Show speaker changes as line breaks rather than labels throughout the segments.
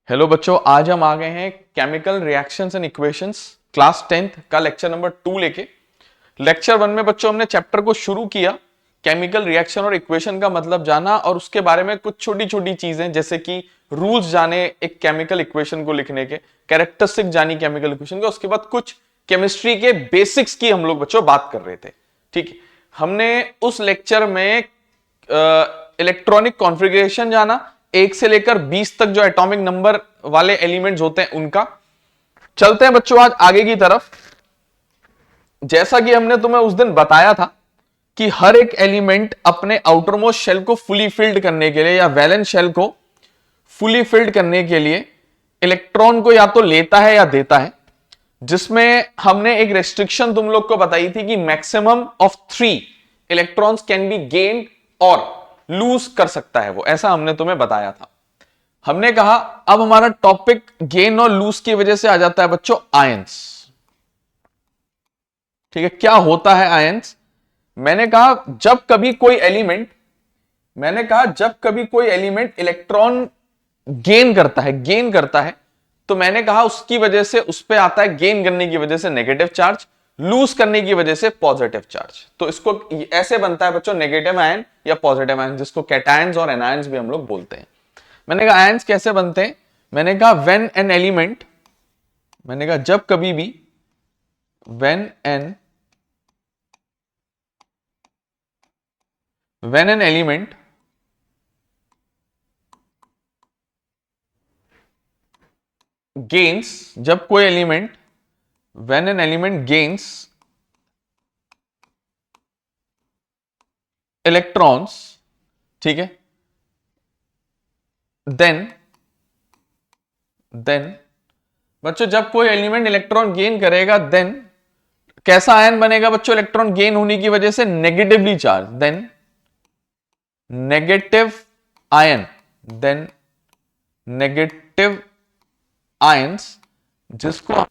Hello बच्चों, आज हम आ गए हैं chemical reactions and equations class 10th का लेक्चर नंबर 2 लेके। लेक्चर 1 में बच्चों हमने चैप्टर को शुरू किया, केमिकल रिएक्शन और इक्वेशन का मतलब जाना और उसके बारे में कुछ छोटी छोटी चीजें जैसे कि रूल्स जाने एक केमिकल इक्वेशन को लिखने के, कैरेक्टरिस्टिक जानी केमिकल इक्वेशन के, उसके बाद कुछ केमिस्ट्री के बेसिक्स की हम लोग बच्चों बात कर रहे थे। ठीक है, हमने उस लेक्चर में इलेक्ट्रॉनिक कॉन्फ़िगरेशन जाना, 1 से लेकर 20 तक जो एटॉमिक नंबर वाले एलिमेंट्स होते हैं उनका। चलते हैं बच्चों आज आगे की तरफ। जैसा कि हमने तुम्हें उस दिन बताया था कि हर एक एलिमेंट अपने आउटर मोस्ट शेल को फुली फिल्ड करने के लिए या वैलेंस शेल को फुली फिल्ड करने के लिए इलेक्ट्रॉन को या तो लेता है या देता है, जिसमें हमने एक रेस्ट्रिक्शन तुम लोग को बताई थी कि maximum of 3 electrons can be gained और लूज कर सकता है वो, ऐसा हमने तुम्हें बताया था। हमने कहा अब हमारा टॉपिक गेन और लूज की वजह से आ जाता है बच्चों आयंस। ठीक है, क्या होता है आयंस? मैंने कहा जब कभी कोई एलिमेंट इलेक्ट्रॉन गेन करता है तो मैंने कहा उसकी वजह से उस पे आता है, गेन करने की वजह से नेगेटिव चार्ज, लूज करने की वजह से पॉजिटिव चार्ज। तो इसको ऐसे बनता है बच्चों नेगेटिव आयन या पॉजिटिव आयन, जिसको कैटायंस और एनायंस भी हम लोग बोलते हैं। मैंने कहा आयंस कैसे बनते हैं? मैंने कहा व्हेन एन एलिमेंट, मैंने कहा जब कभी भी व्हेन एन एलिमेंट गेन्स, जब कोई element when an element gains electrons, ठीक है, देन बच्चों जब कोई एलिमेंट इलेक्ट्रॉन गेन करेगा देन कैसा आयन बनेगा बच्चों? इलेक्ट्रॉन गेन होने की वजह से negatively charge, then negative ions, जिसको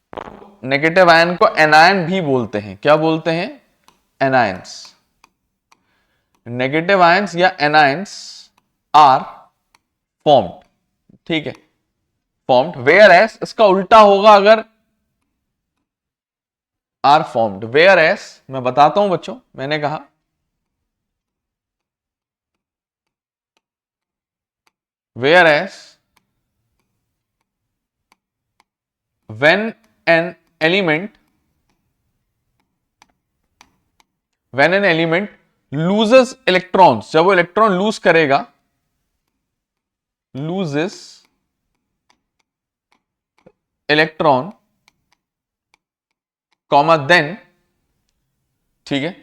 नेगेटिव आयन को एनायन भी बोलते हैं। क्या बोलते हैं? एनायंस। नेगेटिव आयंस या एनायंस आर फॉर्म्ड, ठीक है, फॉर्म्ड, वेयर एस इसका उल्टा होगा अगर आर फॉर्म्ड, वेयर एस मैं बताता हूं बच्चों, मैंने कहा whereas when an element loses electrons, जब वो इलेक्ट्रॉन लूज करेगा, loses electron कॉमा देन, ठीक है,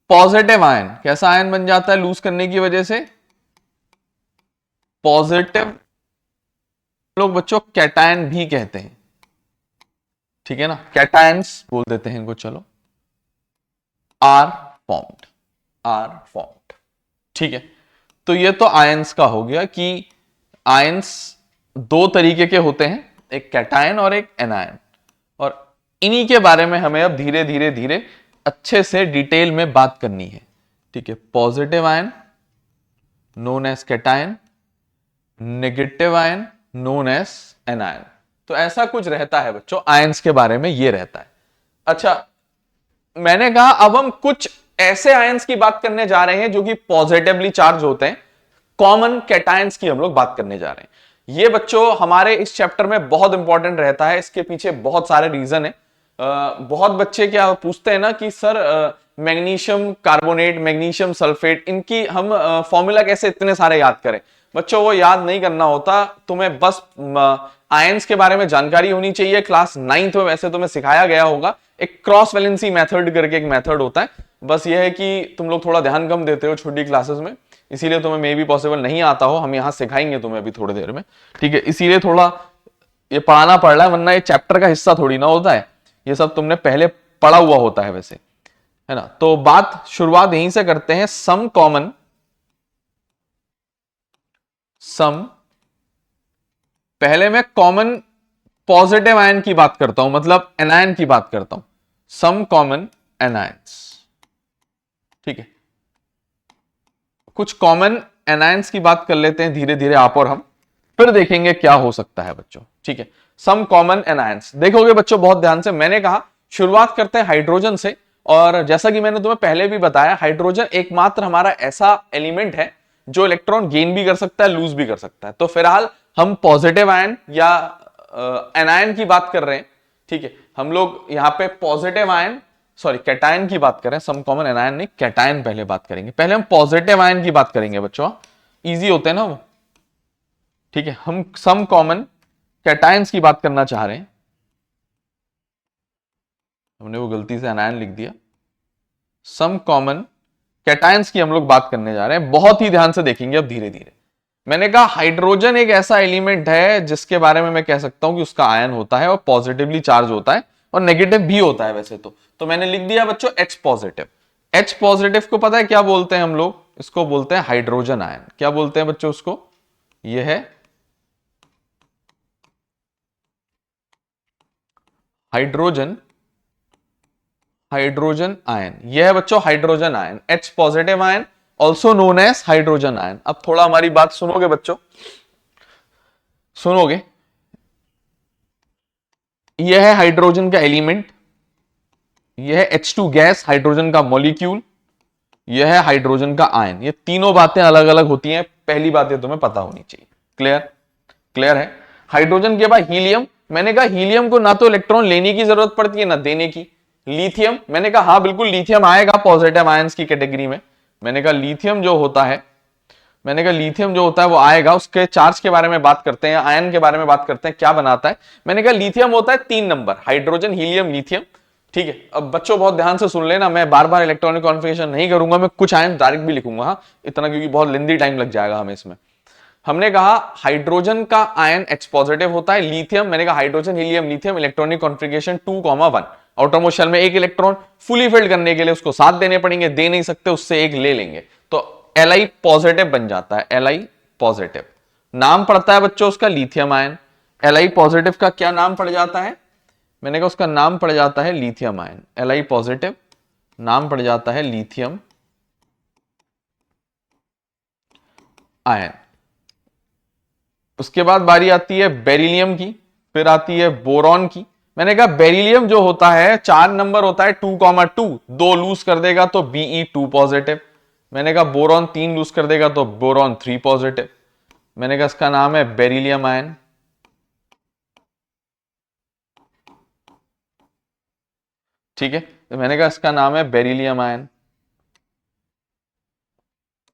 पॉजिटिव आयन, कैसा आयन बन जाता है लूज करने की वजह से? पॉजिटिव, लोग बच्चों कैटायन भी कहते हैं, ठीक है ना, कैटायंस बोल देते हैं इनको। चलो, आर फॉर्म्ड, ठीक है। तो ये तो आयंस का हो गया कि आयंस 2 तरीके के होते हैं, एक कैटायन और एक एनायन, और इन्हीं के बारे में हमें अब धीरे धीरे अच्छे से डिटेल में बात करनी है। ठीक है, positive ion known as cation, negative ion known as anion. तो ऐसा कुछ रहता है बच्चों, आयंस के बारे में ये रहता है। अच्छा, मैंने कहा अब हम कुछ ऐसे आयंस की बात करने जा रहे हैं जो कि पॉजिटिवली चार्ज होते हैं, कॉमन कैटायंस की हम लोग बात करने जा रहे हैं। ये बच्चों हमारे इस चैप्टर में बहुत इंपॉर्टेंट रहता है, इसके पीछे बहुत सारे रीजन है। बहुत बच्चे क्या पूछते हैं ना कि sir magnesium carbonate, magnesium sulphate, इनकी हम फॉर्मूला कैसे इतने सारे याद करें? बच्चों वो याद नहीं करना होता, तुम्हें बस आयंस के बारे में जानकारी होनी चाहिए। क्लास 9th में वैसे तुम्हें सिखाया गया होगा, एक क्रॉस वैलेंसी मेथड करके एक मेथड होता है। बस ये है कि तुम लोग थोड़ा ध्यान कम देते हो छोटी क्लासेस में, इसीलिए तुम्हें मे भी पॉसिबल नहीं आता हो। हम यहाँ सिखाएंगे तुम्हें अभी थोड़ी देर में, ठीक है, इसीलिए थोड़ा ये पढ़ाना पड़ रहा है, वरना ये चैप्टर का हिस्सा थोड़ी ना होता है, ये सब तुमने पहले पढ़ा हुआ होता है वैसे, है ना। तो बात शुरुआत यहीं से करते हैं। पहले मैं कॉमन पॉजिटिव आयन की बात करता हूं, मतलब एनायन की बात करता हूं, सम कॉमन एनायंस, ठीक है। कुछ कॉमन एनायंस की बात कर लेते हैं धीरे धीरे आप और हम। फिर देखेंगे क्या हो सकता है बच्चों। ठीक है, सम कॉमन एनायंस देखोगे बच्चों बहुत ध्यान से। मैंने कहा शुरुआत करते हैं हाइड्रोजन से, और जैसा कि मैंने तुम्हें पहले भी बताया, हाइड्रोजन एकमात्र हमारा ऐसा एलिमेंट है जो इलेक्ट्रॉन गेन भी कर सकता है, लूज भी कर सकता है। तो फिलहाल हम पॉजिटिव आयन या एनायन की बात कर रहे हैं। ठीक है, हम लोग यहाँ पे पॉजिटिव आयन, सॉरी कैटायन की बात करें, सम कॉमन एनायन नहीं, कैटायन पहले बात करेंगे। पहले हम पॉजिटिव आयन की बात करेंगे बच्चों, इजी होते हैं ना वो। ठीक है, हम सम कॉमन कैटायंस की बात करना चाह रहे हैं। हमने वो गलती से एनायन लिख दिया। सम कॉमन कैटायंस की हम लोग बात करने जा रहे हैं, बहुत ही ध्यान से देखेंगे अब धीरे धीरे। मैंने कहा हाइड्रोजन एक ऐसा एलिमेंट है जिसके बारे में मैं कह सकता हूं कि उसका आयन होता है और पॉजिटिवली चार्ज होता है और नेगेटिव भी होता है वैसे तो मैंने लिख दिया बच्चों H पॉजिटिव। H पॉजिटिव को पता है क्या बोलते हैं हम लोग? इसको बोलते हैं हाइड्रोजन आयन। क्या बोलते हैं बच्चों उसको? यह है हाइड्रोजन आयन। यह है बच्चों hydrogen ion, H positive ion, also known as hydrogen ion. अब थोड़ा हमारी बात सुनोगे बच्चों, सुनोगे। यह है हाइड्रोजन का एलिमेंट, यह है H2 गैस, हाइड्रोजन का मॉलिक्यूल, यह है हाइड्रोजन का आयन। ये तीनों बातें अलग अलग होती हैं, पहली बात ये तुम्हें पता होनी चाहिए। क्लियर? क्लियर है। हाइड्रोजन के बाद हीलियम। मैंने कहा हीलियम को ना तो इलेक्ट्रॉन लेने की जरूरत पड़ती है ना देने की। लिथियम, मैंने कहा हाँ बिल्कुल लिथियम आएगा पॉजिटिव आयंस की कैटेगरी में। मैंने कहा लिथियम जो होता है, मैंने कहा लिथियम जो होता है वो आएगा। उसके चार्ज के बारे में बात करते हैं, आयन के बारे में बात करते हैं, क्या बनाता है। मैंने कहा लिथियम होता है 3 नंबर, हाइड्रोजन हीलियम लिथियम। ठीक है, अब बच्चों बहुत ध्यान से सुन लेना, मैं बार बार इलेक्ट्रॉनिक कॉन्फ़िगरेशन नहीं करूंगा, मैं कुछ आयन डायरेक्ट भी लिखूंगा हाँ, इतना क्योंकि बहुत लेंदी टाइम लग जाएगा हमें इसमें। हमने कहा हाइड्रोजन का आयन H पॉजिटिव होता है, लिथियम, मैंने कहा hydrogen helium lithium, electronic configuration 2,1। Outermost shell में एक इलेक्ट्रॉन फुली फिल्ड करने के लिए उसको 7 देने पड़ेंगे, दे नहीं सकते उससे एक ले लेंगे, तो Li पॉजिटिव बन जाता है। Li पॉजिटिव नाम पड़ता है बच्चों उसका लिथियम आयन। Li पॉजिटिव का क्या नाम पड़ जाता है? मैंने कहा उसका नाम पड़ जाता है लिथियम आयन। Li पॉजिटिव नाम पड़ जाता है लिथियम आयन। उसके बाद बारी आती है बेरिलियम की, फिर आती है बोरॉन की। मैंने कहा बेरिलियम जो होता है 4 नंबर होता है 2,2, 2 लूज कर देगा तो Be2 पॉजिटिव। मैंने कहा बोरॉन 3 लूज कर देगा तो बोरॉन 3 पॉजिटिव। मैंने कहा इसका नाम है बेरिलियम आयन। ठीक है, तो मैंने कहा इसका नाम है बेरिलियम आयन।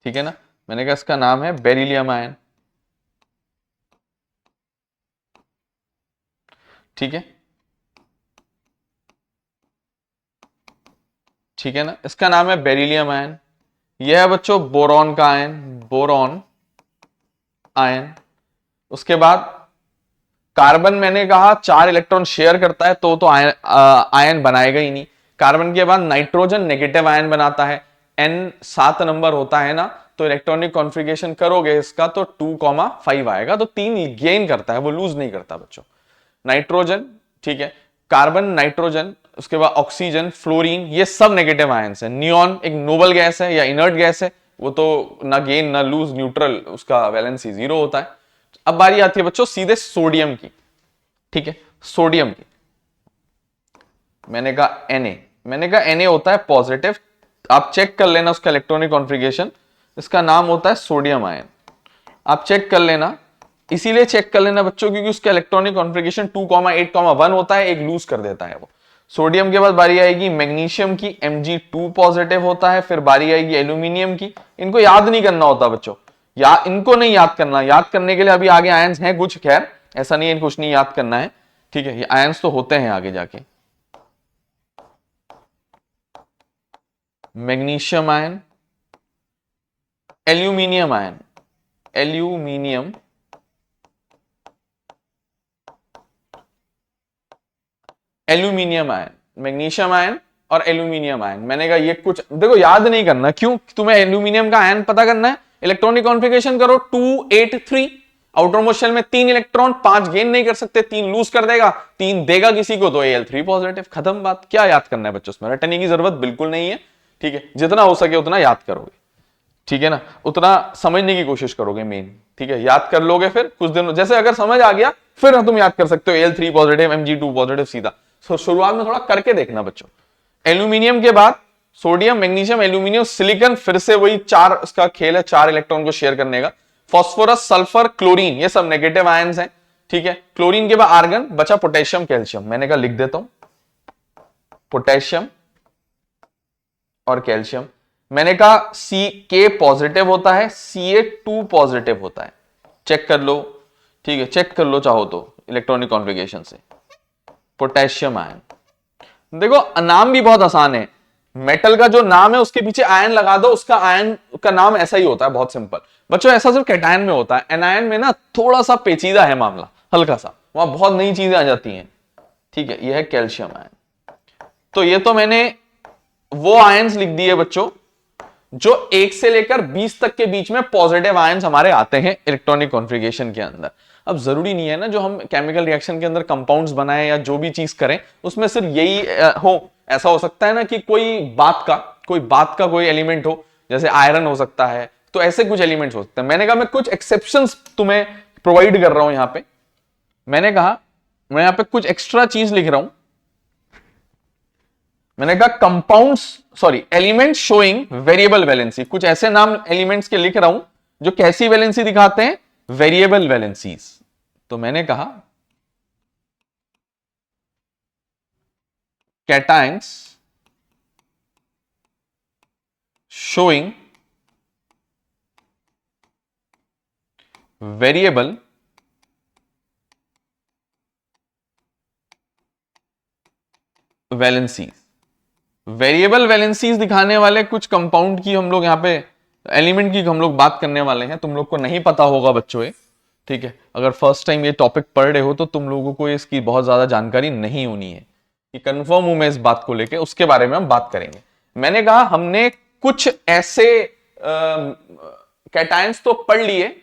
ठीक है ना, मैंने कहा इसका नाम है बेरिलियम आयन। ठीक है, ठीक है ना, इसका नाम है बेरिलियम आयन। यह है बच्चों बोरॉन का आयन, बोरॉन आयन। उसके बाद कार्बन, मैंने कहा 4 इलेक्ट्रॉन शेयर करता है तो आयन बनाएगा ही नहीं। कार्बन के बाद नाइट्रोजन नेगेटिव आयन बनाता है, N 7 नंबर होता है ना, तो इलेक्ट्रॉनिक कॉन्फ़िगरेशन करोगे इसका तो 2,5 आएगा, तो 3 गेन करता है, वो लूज नहीं करता बच्चों। नाइट्रोजन, ठीक है, कार्बन, नाइट्रोजन, उसके बाद ऑक्सीजन, फ्लोरीन, ये सब नेगेटिव आयंस है। नियॉन एक नोबल गैस है या इनर्ट गैस है, वो तो ना गेन ना लूज, न्यूट्रल, उसका वैलेंसी 0 होता है। अब बारी आती है बच्चों सीधे सोडियम की। ठीक है, सोडियम की मैंने कहा Na, मैंने कहा Na होता है पॉजिटिव। आप चेक कर लेना उसका इलेक्ट्रॉनिक कॉन्फ़िगरेशन, इसका नाम होता है सोडियम आयन। आप चेक कर लेना, इसीलिए चेक कर लेना बच्चों क्योंकि उसका इलेक्ट्रॉनिक कॉन्फ़िगरेशन 2,8,1 होता है, एक लूज कर देता है वो। सोडियम के बाद बारी आएगी मैग्नीशियम की, Mg2 पॉजिटिव होता है। फिर बारी आएगी एल्यूमिनियम की। इनको याद नहीं करना होता बच्चों, या इनको नहीं याद करना, याद करने के लिए अभी आगे आयंस हैं कुछ, खैर ऐसा नहीं है कुछ नहीं याद करना है। ठीक है, ये आयंस तो होते हैं आगे जाके। Magnesium ion, aluminium ion, aluminium, aluminium ion, magnesium ion और एल्यूमिनियम आयन। मैंने कहा ये कुछ देखो याद नहीं करना, क्यों? तुम्हें एल्यूमिनियम का आयन पता करना है, इलेक्ट्रॉनिक कॉन्फ़िगरेशन करो 283। आउटर मोस्ट शेल में 3 इलेक्ट्रॉन, 5 गेन नहीं कर सकते, 3 लूज कर देगा, 3 देगा किसी को तो Al3 पॉजिटिव। खत्म बात। क्या याद करना है बच्चों? इसमें रटने की जरूरत बिल्कुल नहीं है। ठीक है, जितना हो सके उतना याद करोगे। ठीक है ना, उतना समझने की कोशिश करोगे मेन, ठीक है, याद कर लोगे, फिर कुछ दिन जैसे अगर समझ आ गया फिर तुम याद कर सकते हो Al3 पॉजिटिव Mg2 पॉजिटिव सीधा। शुरुआत में थोड़ा करके देखना बच्चों। एल्यूमिनियम के बाद सोडियम, मैग्नीशियम, एल्यूमिनियम, सिलिकॉन, फिर से वही चार, इसका खेल है 4 इलेक्ट्रॉन को शेयर करने का। फास्फोरस, सल्फर, क्लोरीन, ये सब नेगेटिव आयंस हैं, ठीक है। क्लोरीन के बाद आर्गन, बचा पोटेशियम, कैल्शियम। मैंने कहा लिख देता हूं, पोटेशियम और कैल्शियम। मैंने कहा सी के पॉजिटिव होता है, Ca2 पॉजिटिव होता है, चेक कर लो, ठीक है, चेक कर लो चाहो तो इलेक्ट्रॉनिक कॉन्फ़िगरेशन से। पोटेशियम आयन, देखो नाम भी बहुत आसान है, मेटल का जो नाम है उसके पीछे आयन लगा दो, उसका आयन का नाम ऐसा ही होता है, बहुत सिंपल बच्चों। ऐसा सिर्फ कैटायन में होता है, एनायन में ना थोड़ा सा पेचीदा है मामला, हल्का सा, वहां बहुत नई चीजें आ जाती हैं, ठीक है। यह है कैल्शियम आयन। तो ये तो मैंने वो आयंस लिख दिए बच्चों जो 1 से लेकर 20 तक के बीच में पॉजिटिव आयंस हमारे आते हैं इलेक्ट्रॉनिक कॉन्फ़िगरेशन के अंदर। अब जरूरी नहीं है ना जो हम केमिकल रिएक्शन के अंदर कंपाउंड्स बनाएं या जो भी चीज करें उसमें सिर्फ यही हो, ऐसा हो सकता है ना कि कोई बात का कोई एलिमेंट हो, जैसे आयरन हो सकता है, तो ऐसे कुछ एलिमेंट्स हो सकते हैं। मैंने कहा मैं कुछ एक्सेप्शंस तुम्हें प्रोवाइड कर रहा हूं यहां पे। मैंने कहा मैं यहां पे कुछ एक्स्ट्रा चीज लिख रहा हूं, मैंने कहा compounds, sorry, element showing variable valency, कुछ ऐसे नाम एलिमेंट्स के लिख रहा हूं जो कैसी वैलेंसी दिखाते हैं, वेरिएबल वैलेंसीज। तो मैंने कहा cations showing variable valencies. Variable valencies दिखाने वाले कुछ कंपाउंड की हम लोग यहां पे, एलिमेंट की हम लोग बात करने वाले हैं। तुम लोग को नहीं पता होगा बच्चों ये, ठीक है, अगर फर्स्ट टाइम ये टॉपिक पढ़ रहे हो तो तुम लोगों को इसकी बहुत ज्यादा जानकारी नहीं होनी है, कि कंफर्म हूं मैं इस बात को लेके, उसके बारे में हम बात करेंगे। मैंने कहा हमने कुछ ऐसे कैटायंस तो पढ़ लिए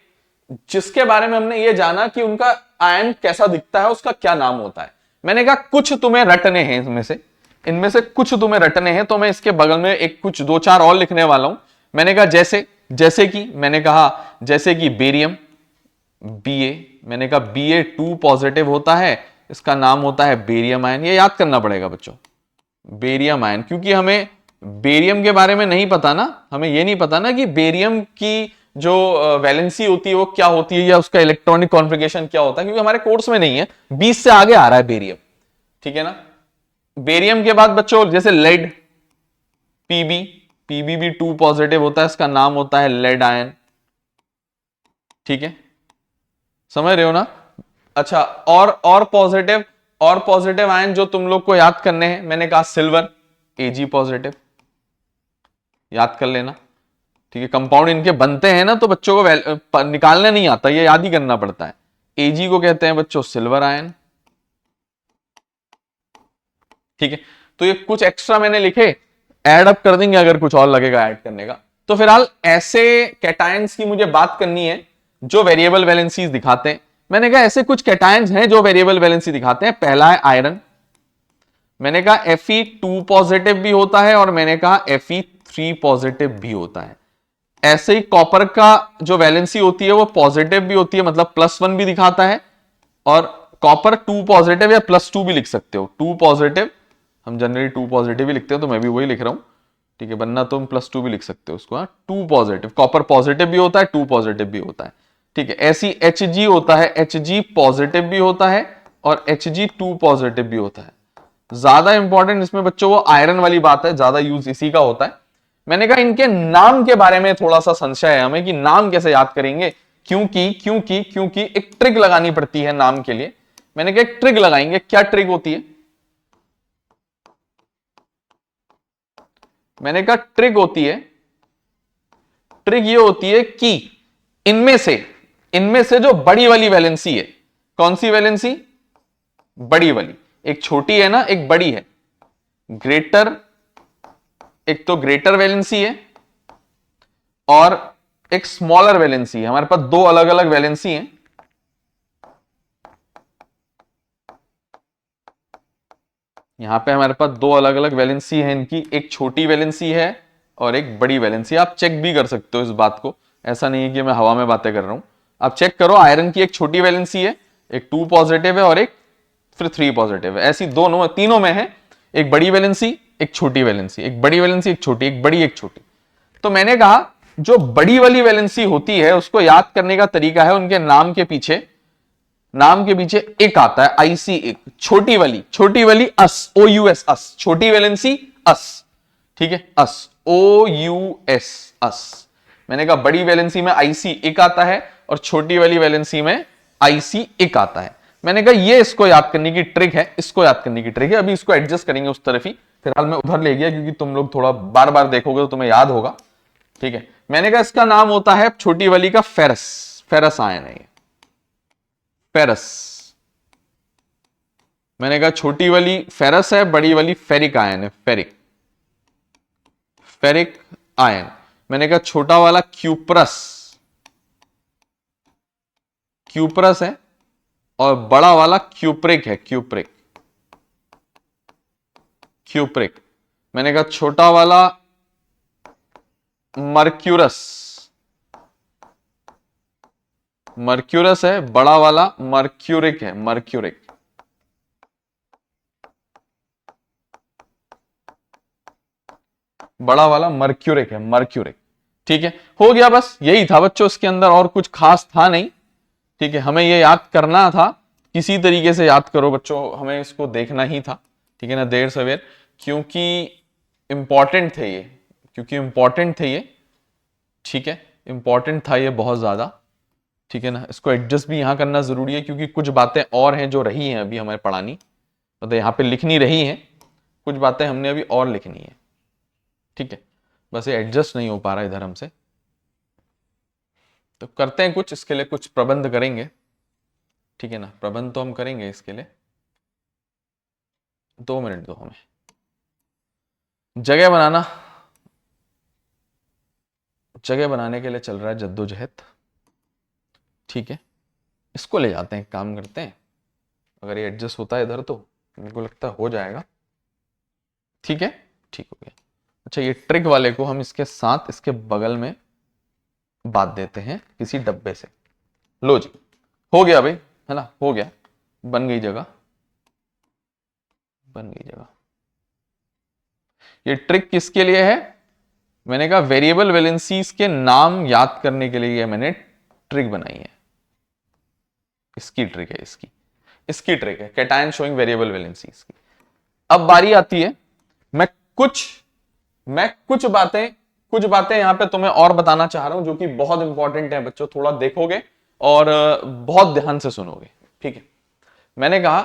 जिसके बारे में हमने ये जाना कि उनका आयन कैसा दिखता है, उसका क्या नाम होता है। मैंने कहा कुछ तुम्हें रटने हैं इनमें से कुछ तुम्हें रटने हैं, तो मैं इसके बगल में एक कुछ 2-4 और लिखने वाला हूं। मैंने कहा जैसे कि मैंने कहा जैसे कि बेरियम, Ba, मैंने कहा Ba2 पॉजिटिव होता है, इसका नाम होता है बेरियम आयन। ये याद करना पड़ेगा बच्चों, बेरियम आयन, क्योंकि हमें बेरियम के बारे में नहीं पता ना, हमें ये नहीं पता ना कि बेरियम की जो वैलेंसी होती है वो क्या होती है या उसका इलेक्ट्रॉनिक कॉन्फ़िगरेशन क्या होता है, क्योंकि हमारे कोर्स में नहीं है, 20 से आगे आ रहा है बेरियम, ठीक है ना। बेरियम के बाद बच्चों जैसे लेड, पीबी भी 2 पॉजिटिव होता है, इसका नाम होता है लेड आयन, ठीक है, समझ रहे हो ना। अच्छा, और पॉजिटिव आयन जो तुम लोग को याद करने हैं, मैंने कहा सिल्वर, Ag पॉजिटिव, याद कर लेना, ठीक है। कंपाउंड इनके बनते हैं ना तो बच्चों को निकालना नहीं आता, ये याद ही करना पड़ता है। Ag को कहते हैं बच्चों सिल्वर आयन, ठीक है। तो ये कुछ एक्स्ट्रा मैंने लिखे, ऐड अप कर देंगे अगर कुछ और लगेगा ऐड करने का। तो फिलहाल ऐसे कैटायंस की मुझे बात करनी है जो वेरिएबल वैलेंसीज दिखाते हैं। मैंने कहा ऐसे कुछ कैटायंस हैं जो वेरिएबल वैलेंसी दिखाते हैं। पहला है आयरन, मैंने कहा Fe2 पॉजिटिव भी होता है और मैंने कहा Fe3 पॉजिटिव भी होता है। ऐसे ही कॉपर का जो वैलेंसी होती है वो पॉजिटिव भी होती है, मतलब +1 भी दिखाता है, और कॉपर 2 पॉजिटिव या +2 भी लिख सकते हो। 2 पॉजिटिव, हम जनरली 2 पॉजिटिव ही लिखते हैं तो मैं भी वही लिख रहा हूं, ठीक है, वरना तुम +2 भी लिख सकते हो उसको। 2 पॉजिटिव, कॉपर पॉजिटिव भी होता है, 2 पॉजिटिव भी होता है, ठीक है। ऐसी Hg होता है, Hg पॉजिटिव भी होता है और Hg2 पॉजिटिव भी होता है। ज्यादा इंपॉर्टेंट इसमें बच्चों वो आयरन वाली बात है, ज्यादा यूज इसी का होता है। मैंने कहा इनके नाम के बारे में थोड़ा सा संशय है हमें कि नाम कैसे याद करेंगे, क्योंकि एक ट्रिक लगानी पड़ती है नाम के लिए। मैंने कहा एक ट्रिक लगाएंगे, क्या ट्रिक होती है, मैंने कहा ट्रिक ये होती है कि इनमें से जो बड़ी वाली वैलेंसी है, कौन सी वैलेंसी, बड़ी वाली, एक छोटी है ना एक बड़ी है, ग्रेटर, एक तो ग्रेटर वैलेंसी है और एक स्मॉलर वैलेंसी है। हमारे पास दो अलग अलग वैलेंसी हैं, यहां पे हमारे पास दो अलग अलग वैलेंसी है इनकी, एक छोटी वैलेंसी है और एक बड़ी वैलेंसी। आप चेक भी कर सकते हो इस बात को, ऐसा नहीं है कि मैं हवा में बातें कर रहा हूं। आप चेक करो, आयरन की एक छोटी वैलेंसी है, एक 2 पॉजिटिव है और एक फिर 3 पॉजिटिव है। ऐसी दोनों तीनों में है, एक बड़ी वैलेंसी एक छोटी वैलेंसी, एक बड़ी वैलेंसी एक छोटी, एक बड़ी एक छोटी। तो मैंने कहा जो बड़ी वाली वैलेंसी होती है उसको याद करने का तरीका है उनके नाम के पीछे एक आता है, आईसी एक। छोटी वाली अस, ओ यू एस, अस, छोटी वैलेंसी अस, ठीक है, अस, ओ यू एस, अस। मैंने कहा बड़ी वैलेंसी में आईसी एक आता है और छोटी वाली वैलेंसी में आईसी एक आता है। मैंने कहा ये इसको याद करने की ट्रिक है, इसको याद करने की ट्रिक है। अभी इसको एडजस्ट करेंगे उस तरफ ही, फिलहाल मैं उधर ले गया क्योंकि तुम लोग थोड़ा बार बार देखोगे तो तुम्हें याद होगा, ठीक है। मैंने कहा इसका नाम होता है छोटी वाली का फेरस, फेरस आयन है ये, फेरस। मैंने कहा छोटी वाली फेरस है, बड़ी वाली फेरिक आयन है, फेरिक, फेरिक आयन। मैंने कहा छोटा वाला क्यूप्रस, क्यूप्रस है, और बड़ा वाला क्यूप्रिक है, क्यूप्रिक, क्यूप्रिक। मैंने कहा छोटा वाला मर्क्यूरस, मर्क्यूरस है, बड़ा वाला मर्क्यूरिक है, मर्क्यूरिक। बड़ा वाला मर्क्यूरिक है, मर्क्यूरिक, ठीक है। हो गया, बस यही था बच्चों, इसके अंदर और कुछ खास था नहीं, ठीक है। हमें ये याद करना था, किसी तरीके से याद करो बच्चों, हमें इसको देखना ही था, ठीक है ना, देर सवेर, क्योंकि इंपॉर्टेंट थे ये, क्योंकि इंपॉर्टेंट थे ये, ठीक है, इंपॉर्टेंट था ये बहुत ज्यादा, ठीक है ना। इसको एडजस्ट भी यहां करना जरूरी है क्योंकि कुछ बातें और हैं जो रही हैं अभी हमें पढ़ानी, मतलब यहां पे लिखनी रही हैं, कुछ बातें हमने अभी और लिखनी है, ठीक है। बस ये एडजस्ट नहीं हो पा रहा इधर हमसे, तो करते हैं कुछ, इसके लिए कुछ प्रबंध करेंगे, ठीक है ना। प्रबंध तो हम करेंगे इसके लिए, 2 मिनट दो हमें। जगह बनाना, जगह बनाने के लिए चल रहा है जद्दोजहद, ठीक है। इसको ले जाते हैं, काम करते हैं, अगर ये एडजस्ट होता है इधर तो मेरे को लगता है हो जाएगा, ठीक है, ठीक हो गया। अच्छा, ये ट्रिक वाले को हम इसके साथ इसके बगल में बांध देते हैं किसी डब्बे से। लो जी, हो गया भाई, है ना, हो गया, बन गई जगह, बन गई जगह। ये ट्रिक किसके लिए है? मैंने कहा वेरिएबल वैलेंसीज के नाम याद करने के लिए मैंने ट्रिक बनाई है, इसकी ट्रिक है, इसकी ट्रिक है, कैटायन शोइंग वेरिएबल वैलेंसीज की। अब बारी आती है, मैं कुछ बातें यहां पे तुम्हें और बताना चाह रहा हूं जो कि बहुत इंपॉर्टेंट है बच्चों, थोड़ा देखोगे और बहुत ध्यान से सुनोगे, ठीक है। मैंने कहा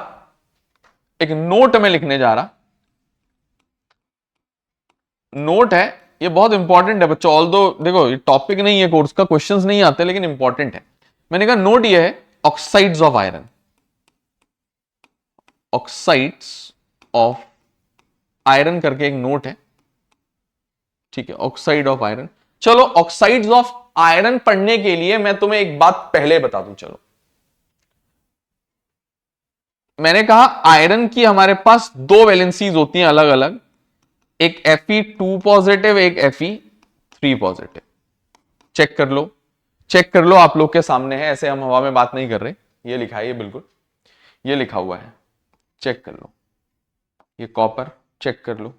एक नोट में लिखने जा रहा, नोट है, ये बहुत इंपॉर्टेंट है बच्चों, ऑल्दो देखो ये टॉपिक नहीं है कोर्स का, क्वेश्चंस नहीं आते, लेकिन इंपॉर्टेंट है। मैंने कहा नोट ये है oxides of iron, oxides of iron करके एक नोट है, ठीक है, ऑक्साइड ऑफ आयरन। चलो ऑक्साइड्स ऑफ आयरन पढ़ने के लिए मैं तुम्हें एक बात पहले बता दूं, चलो मैंने कहा आयरन की हमारे पास 2 वैलेंसीज होती हैं अलग अलग, एक Fe2 पॉजिटिव, एक Fe3 पॉजिटिव। चेक कर लो आप लोग के सामने है, ऐसे हम हवा में बात नहीं कर रहे, ये लिखा है, ये बिल्कुल ये लिखा हुआ है, चेक कर लो, ये कॉपर, चेक कर लो,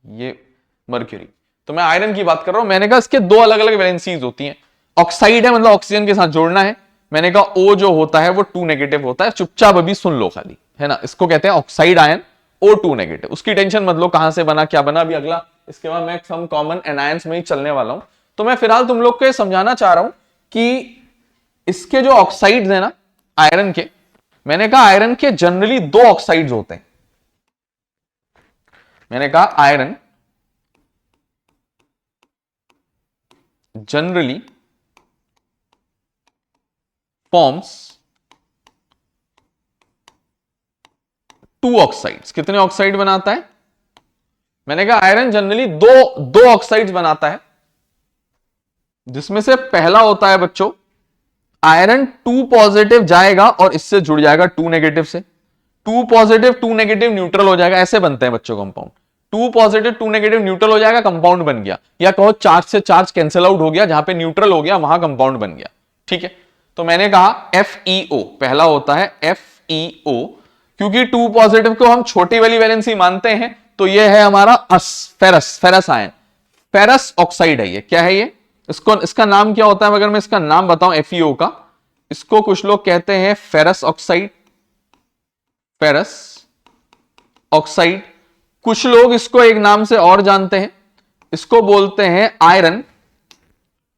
ये मर्क्यूरी। तो मैं आयरन की बात कर रहा हूं, मैंने कहा इसके 2 अलग अलग वैलेंसीज होती हैं, ऑक्साइड है मतलब ऑक्सीजन के साथ जोड़ना है, मैंने कहा O जो होता है वो 2 नेगेटिव होता है, चुपचाप अभी सुन लो खाली, है ना, इसको कहते हैं ऑक्साइड आयन, O2 नेगेटिव। उसकी टेंशन मत लो कहां से बना क्या बना, अभी अगला इसके बाद मैं सम कॉमन एनायंस में ही चलने वाला हूं। तो मैं फिलहाल तुम लोग को ये समझाना चाह रहा हूं कि इसके जो ऑक्साइड्स है ना आयरन के, मैंने कहा आयरन के जनरली 2 ऑक्साइड्स होते हैं, मैंने कहा आयरन जनरली फॉर्म्स 2 ऑक्साइड्स। कितने ऑक्साइड बनाता है? मैंने कहा आयरन जनरली दो ऑक्साइड्स बनाता है, जिसमें से पहला होता है बच्चों आयरन 2 पॉजिटिव जाएगा और इससे जुड़ जाएगा 2 नेगेटिव से, 2 पॉजिटिव 2 नेगेटिव न्यूट्रल हो जाएगा, ऐसे बनते हैं बच्चों compound. Two positive two negative neutral हो जाएगा, कंपाउंड बन गया, या कहो चार्ज से चार्ज कैंसिल आउट हो गया, जहां पे न्यूट्रल हो गया वहां कंपाउंड बन गया। ठीक है, तो मैंने कहा FeO पहला होता है FeO, क्योंकि टू पॉजिटिव को हम छोटी वाली वैलेंसी मानते हैं, तो ये है हमारा फेरस आयन, फेरस ऑक्साइड है ये। क्या है ये? इसका नाम क्या होता है? अगर मैं इसका नाम बताऊं FeO का, इसको कुछ लोग कहते हैं फेरस ऑक्साइड, फेरस ऑक्साइड। कुछ लोग इसको एक नाम से और जानते हैं, इसको बोलते हैं आयरन।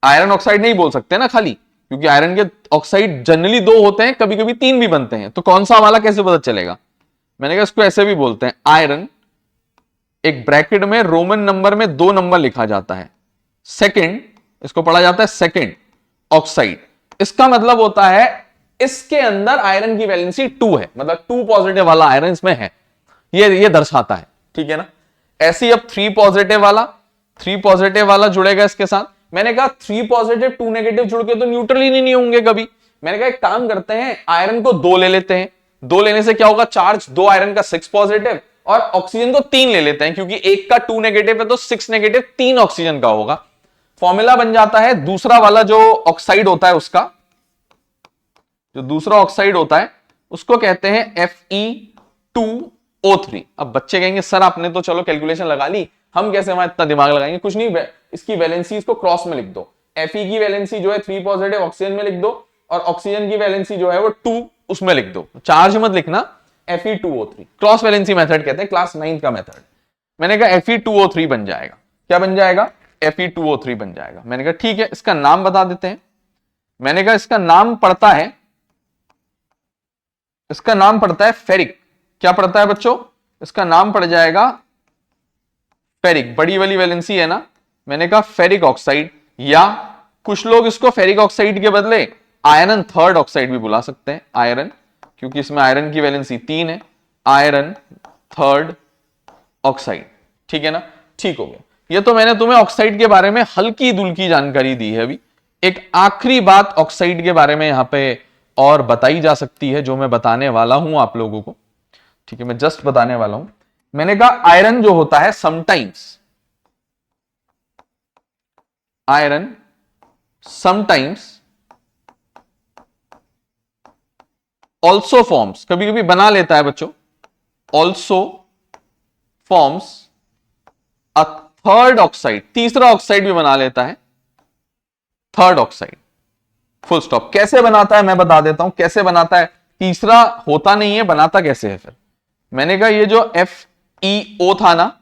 आयरन ऑक्साइड नहीं बोल सकते ना खाली, क्योंकि आयरन के ऑक्साइड जनरली दो होते हैं, कभी कभी तीन भी बनते हैं, तो कौन सा वाला कैसे पता चलेगा? मैंने कहा इसको ऐसे भी बोलते हैं आयरन, एक ब्रैकेट में रोमन नंबर में 2 नंबर लिखा जाता है, सेकंड, इसको पढ़ा जाता है सेकंड ऑक्साइड। इसका मतलब होता है इसके अंदर आयरन की वैलेंसी 2 है, मतलब 2 पॉजिटिव वाला आयरन इसमें है, ये दर्शाता है। ठीक है ना? ऐसी अब 3 पॉजिटिव वाला जुड़ेगा इसके साथ। मैंने कहा 3 पॉजिटिव 2 नेगेटिव जुड़ के तो न्यूट्रल ही नहीं होंगे कभी। मैंने कहा एक काम करते हैं, आयरन को 2 ले लेते हैं, 2 लेने से क्या होगा, चार्ज 2 आयरन का 6 पॉजिटिव, और ऑक्सीजन को 3 ले लेते हैं, क्योंकि एक का 2 नेगेटिव है तो 6 नेगेटिव 3 ऑक्सीजन का होगा। फॉर्मूला बन जाता है दूसरा वाला जो ऑक्साइड होता है उसका, जो दूसरा ऑक्साइड होता है उसको कहते हैं Fe2O3। अब बच्चे कहेंगे सर आपने तो चलो कैलकुलेशन लगा ली, हम कैसे वहां इतना दिमाग लगाएंगे? कुछ नहीं, इसकी वैलेंसी इसको क्रॉस में लिख दो। Fe की वैलेंसी जो है 3 पॉजिटिव ऑक्सीजन में लिख दो, और ऑक्सीजन की वैलेंसी जो है वो 2 उसमें लिख दो, चार्ज मत लिखना। Fe2O3 क्रॉस वैलेंसी मेथड कहते हैं, क्लास 9 का मेथड। मैंने कहा Fe2O3 बन जाएगा। क्या बन जाएगा? Fe2O3 बन जाएगा। मैंने कहा ठीक है, इसका नाम बता देते हैं। मैंने कहा इसका नाम पड़ता है, इसका नाम पड़ता है फेरिक। क्या पड़ता है बच्चों? इसका नाम पड़ जाएगा फेरिक, बड़ी वाली वैलेंसी है ना। मैंने कहा फेरिक ऑक्साइड, या कुछ लोग इसको फेरिक ऑक्साइड के बदले आयरन थर्ड ऑक्साइड भी बुला सकते हैं। आयरन, क्योंकि इसमें आयरन की वैलेंसी 3 है, आयरन थर्ड ऑक्साइड। ठीक है ना? ठीक हो गया। ये तो मैंने तुम्हें ऑक्साइड के बारे में हल्की दुल्की जानकारी दी है। अभी एक आखिरी बात ऑक्साइड के बारे में यहां पे और बताई जा सकती है, जो मैं बताने वाला हूं आप लोगों को। ठीक है, मैं जस्ट बताने वाला हूं। मैंने कहा आयरन जो होता है sometimes, iron sometimes also forms, कभी कभी बना लेता है बच्चों, also forms a third oxide, तीसरा ऑक्साइड भी बना लेता है, थर्ड ऑक्साइड। Full stop. कैसे बनाता है मैं बता देता हूं, कैसे बनाता है। तीसरा होता नहीं है, बनाता कैसे है फिर? मैंने कहा ये जो FeO था ना,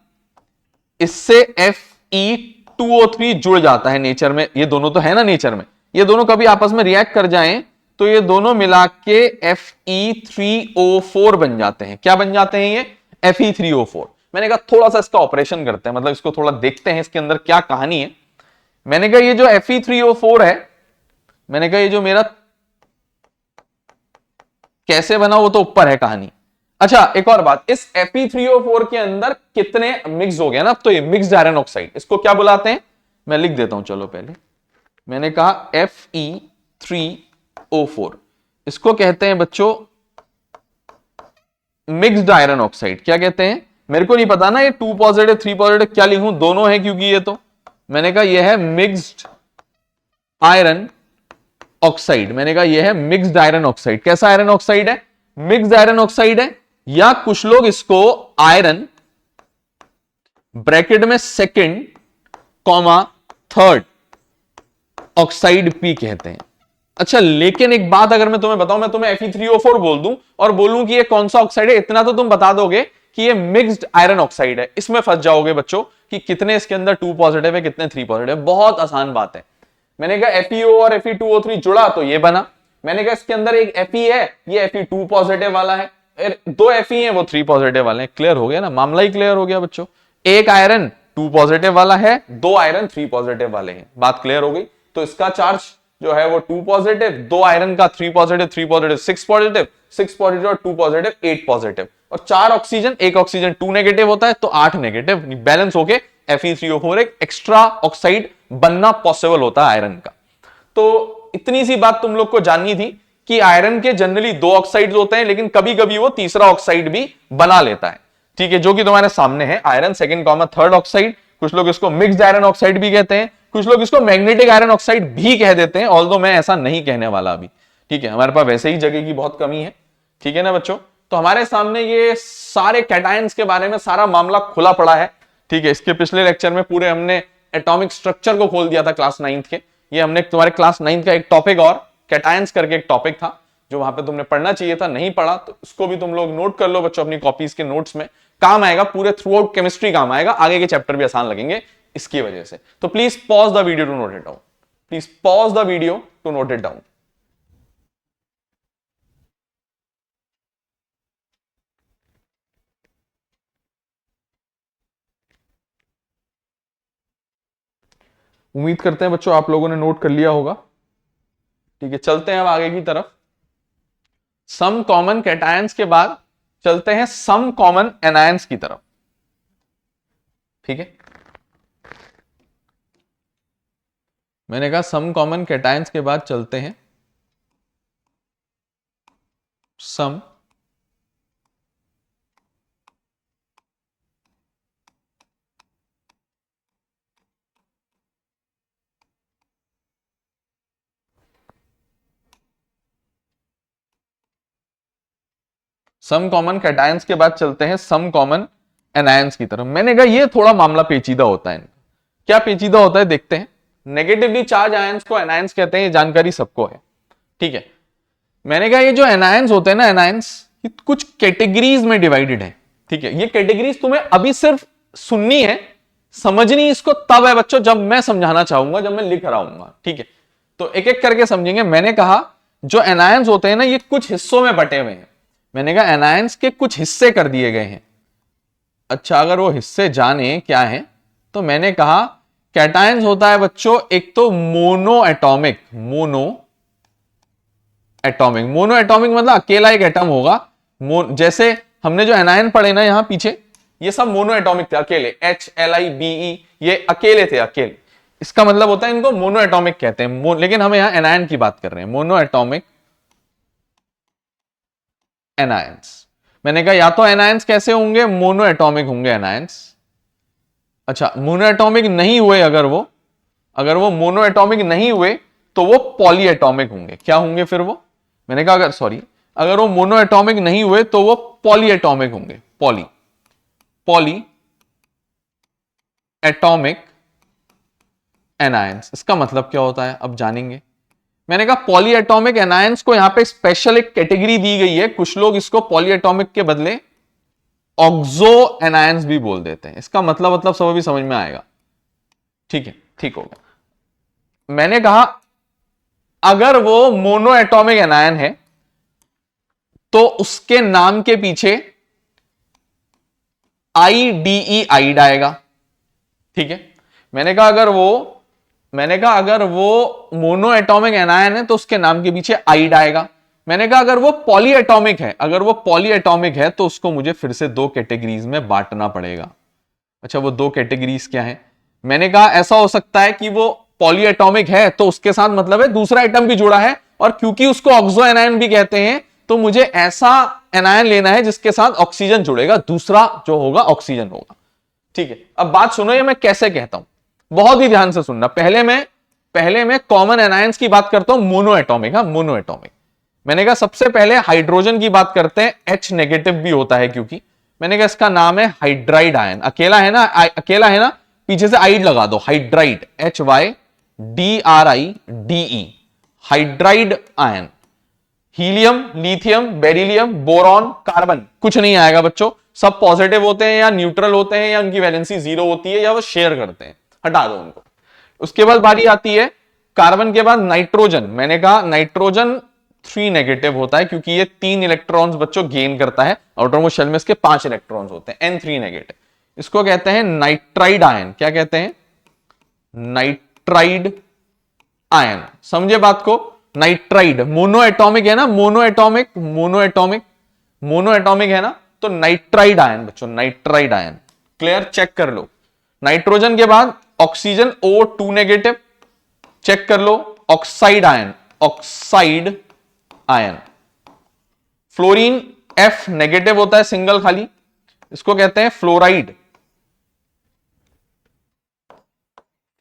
इससे Fe2O3 जुड़ जाता है नेचर में। ये दोनों तो है ना नेचर में, ये दोनों कभी आपस में रिएक्ट कर जाएं तो ये दोनों मिला के Fe3O4 बन जाते हैं। क्या बन जाते हैं ये? Fe3O4। मैंने कहा थोड़ा सा इसका ऑपरेशन करते हैं, मतलब इसको थोड़ा देखते हैं इसके अंदर क्या कहानी है। मैंने कहा ये जो Fe3O4 है, मैंने कहा ये जो मेरा कैसे बना वो तो ऊपर है कहानी। अच्छा एक और बात, इस Fe3O4 के अंदर कितने मिक्स हो गया ना, अब तो ये मिक्स्ड आयरन ऑक्साइड, इसको क्या बुलाते हैं? मैं लिख देता हूं चलो पहले। मैंने कहा Fe3O4, इसको कहते हैं बच्चों मिक्स्ड आयरन ऑक्साइड। क्या कहते हैं? मेरे को नहीं पता ना ये 2 पॉजिटिव 3 पॉजिटिव क्या लिखूं, दोनों है क्योंकि ये तो। मैंने कहा यह है मिक्स्ड आयरन ऑक्साइड। मैंने कहा यह है मिक्स्ड आयरन ऑक्साइड। कैसा आयरन ऑक्साइड है? मिक्स्ड आयरन ऑक्साइड है। या कुछ लोग इसको आयरन ब्रैकेट में सेकंड कॉमा थर्ड ऑक्साइड भी कहते हैं। अच्छा लेकिन एक बात अगर मैं तुम्हें बताऊं, मैं तुम्हें Fe3O4 बोल दूं और बोलूं कि ये कौन सा ऑक्साइड है, इतना तो तुम बता दोगे कि ये मिक्स्ड आयरन ऑक्साइड है। इसमें फंस जाओगे बच्चों कि कितने इसके अंदर 2 पॉजिटिव है, कितने 3 पॉजिटिव है। बहुत आसान बात है। मैंने कहा FeO और Fe2O3 जुड़ा तो ये बना। मैंने कहा इसके अंदर एक Fe है, ये Fe2 पॉजिटिव वाला है, 2 Fe हैं वो 3 पॉजिटिव वाले हैं। क्लियर हो गया ना, मामला ही क्लियर हो गया बच्चों। एक आयरन 2 पॉजिटिव वाला है, 2 आयरन 3 पॉजिटिव वाले हैं। बात क्लियर हो गई। तो इसका चार्ज जो है वो 2 पॉजिटिव, 2 आयरन का 3 पॉजिटिव 3 पॉजिटिव 6 पॉजिटिव 6 पॉजिटिव और 2 पॉजिटिव 8 पॉजिटिव, और 4 ऑक्सीजन, एक ऑक्सीजन 2 नेगेटिव होता है तो 8 नेगेटिव, बैलेंस होके Fe3O4 एक एक्स्ट्रा ऑक्साइड बनना पॉसिबल होता है आयरन का। तो इतनी सी बात तुम लोग को जाननी थी कि आयरन के जनरली 2 ऑक्साइड्स होते हैं, लेकिन कभी कभी वो तीसरा ऑक्साइड भी बना लेता है। ठीक है, जो कि तुम्हारे सामने है, iron second comma third oxide. कुछ लोग इसको मिक्स्ड आयरन ऑक्साइड भी कहते हैं, कुछ लोग इसको मैग्नेटिक आयरन ऑक्साइड भी कह देते हैं, ऑल्दो मैं ऐसा नहीं कहने वाला अभी। ठीक है, हमारे पास वैसे ही जगह की बहुत कमी है। ठीक है ना बच्चों, तो हमारे सामने ये सारे कैटायंस के बारे में सारा मामला खुला पड़ा है। ठीक है, इसके पिछले लेक्चर में पूरे हमने एटॉमिक स्ट्रक्चर को खोल दिया था क्लास 9th के। ये हमने तुम्हारे क्लास 9th का एक टॉपिक और कैटायंस करके एक टॉपिक था जो वहां पे तुमने पढ़ना चाहिए था, नहीं पढ़ा, तो इसको भी तुम लोग नोट कर लो बच्चों अपनी कॉपीज के नोट्स में, काम आएगा, पूरे थ्रू आउट केमिस्ट्री काम आएगा, आगे के चैप्टर भी आसान लगेंगे इसकी वजह से। तो please pause the video to note it down, please pause the video to note it down. उम्मीद करते हैं बच्चों आप लोगों ने नोट कर लिया होगा। ठीक है, चलते हैं अब आगे की तरफ। सम कॉमन कैटायंस के बाद चलते हैं सम कॉमन एनायंस की तरफ। ठीक है, मैंने कहा सम कॉमन कैटायंस के बाद चलते हैं सम सम कॉमन कैटायंस के बाद चलते हैं सम कॉमन एनायंस की तरफ। मैंने कहा ये थोड़ा मामला पेचीदा होता है। क्या पेचीदा होता है देखते हैं। नेगेटिवली चार्ज आयंस को एनायंस कहते हैं, ये जानकारी सबको है। ठीक है, मैंने कहा ये जो एनायंस होते हैं ना, एनायंस कुछ कैटेगरीज में डिवाइडेड है। ठीक है, ये कैटेगरीज तुम्हें अभी सिर्फ सुननी है, समझनी इसको तब है बच्चों जब मैं समझाना चाहूंगा, जब मैं लिख रहा हूंगा। ठीक है, तो एक एक करके समझेंगे। मैंने कहा जो एनायंस होते हैं ना, ये कुछ हिस्सों में बटे हुए हैं। मैंने कहा एनायंस के कुछ हिस्से कर दिए गए हैं। अच्छा, अगर वो हिस्से जाने क्या है, तो मैंने कहा कैटायंस होता है बच्चों एक तो मोनो एटॉमिक, मोनो एटॉमिक मतलब अकेला एक एटम होगा। जैसे हमने जो एनायन पढ़े ना यहां पीछे, ये सब मोनो एटॉमिक थे, अकेले, HLIBE, ये अकेले थे, अकेले। इसका मतलब होता है इनको मोनो एटॉमिक कहते हैं, लेकिन हम यहां एनायन की बात कर रहे हैं, मोनो एटॉमिक एनायंस। मैंने कहा या तो एनायंस कैसे होंगे, मोनो एटॉमिक होंगे एनायंस। अच्छा, मोनो एटॉमिक नहीं हुए, अगर वो मोनो एटॉमिक नहीं हुए तो वो पॉली एटॉमिक होंगे। क्या होंगे फिर वो, मैंने कहा अगर वो मोनो एटॉमिक नहीं हुए तो वो पॉली एटॉमिक होंगे, पॉली एटॉमिक एनायंस। इसका मतलब क्या होता है अब जानेंगे। मैंने कहा पॉली एटॉमिक एनायंस को यहां पे स्पेशल एक कैटेगरी दी गई है, कुछ लोग इसको पॉली एटॉमिक के बदले ऑक्सो एनायंस भी बोल देते हैं। इसका मतलब सब अभी समझ में आएगा। ठीक है, ठीक हो गया। मैंने कहा अगर वो मोनो एटॉमिक एनायन है तो उसके नाम के पीछे IDE आइड आएगा। ठीक है, मैंने कहा अगर वो मोनो एटॉमिक एनायन है तो उसके नाम के पीछे आइड आएगा। मैंने कहा अगर वो पॉली एटॉमिक है तो उसको मुझे फिर से दो कैटेगरीज में बांटना पड़ेगा। अच्छा, वो दो कैटेगरीज क्या है। मैंने कहा ऐसा हो सकता है कि वो पॉली एटॉमिक है तो उसके साथ मतलब है दूसरा एटम भी जुड़ा है, और क्योंकि उसको ऑक्सो एनायन भी कहते हैं तो मुझे ऐसा एनायन लेना है जिसके साथ ऑक्सीजन जुड़ेगा, दूसरा जो होगा ऑक्सीजन होगा। ठीक है, अब बात सुनो ये मैं कैसे कहता हूं, बहुत ही ध्यान से सुनना। पहले मैं कॉमन एनायंस की बात करता हूं, मोनो एटॉमिक। हाँ, मोनो एटॉमिक। मैंने कहा सबसे पहले हाइड्रोजन की बात करते हैं, H नेगेटिव भी होता है क्योंकि, मैंने कहा इसका नाम है हाइड्राइड आयन। अकेला है ना, पीछे से आइड लगा दो, hydride, HYDRIDE, hydride ion. Helium, lithium, beryllium, boron, carbon कुछ नहीं आएगा बच्चों, सब पॉजिटिव होते हैं या न्यूट्रल होते हैं या उनकी वैलेंसी 0 होती है या वो शेयर करते हैं, हटा दो उनको। उसके बाद बारी आती है कार्बन के बाद नाइट्रोजन। मैंने कहा नाइट्रोजन 3 नेगेटिव होता है क्योंकि ये 3 इलेक्ट्रॉन्स बच्चों गेन करता है, आउटरमोस्ट शेल में इसके 5 इलेक्ट्रॉन्स होते हैं, N3 नेगेटिव। इसको कहते हैं नाइट्राइड आयन। क्या कहते हैं, नाइट्राइड आयन। समझे बात को, नाइट्राइड मोनो एटॉमिक है ना, मोनो एटॉमिक है ना, तो नाइट्राइड आयन बच्चों, नाइट्राइड आयन। क्लियर, चेक कर लो। नाइट्रोजन के बाद ऑक्सीजन O2 नेगेटिव, चेक कर लो। Oxide ion. Fluorine F negative होता है, सिंगल खाली। इसको कहते हैं फ्लोराइड।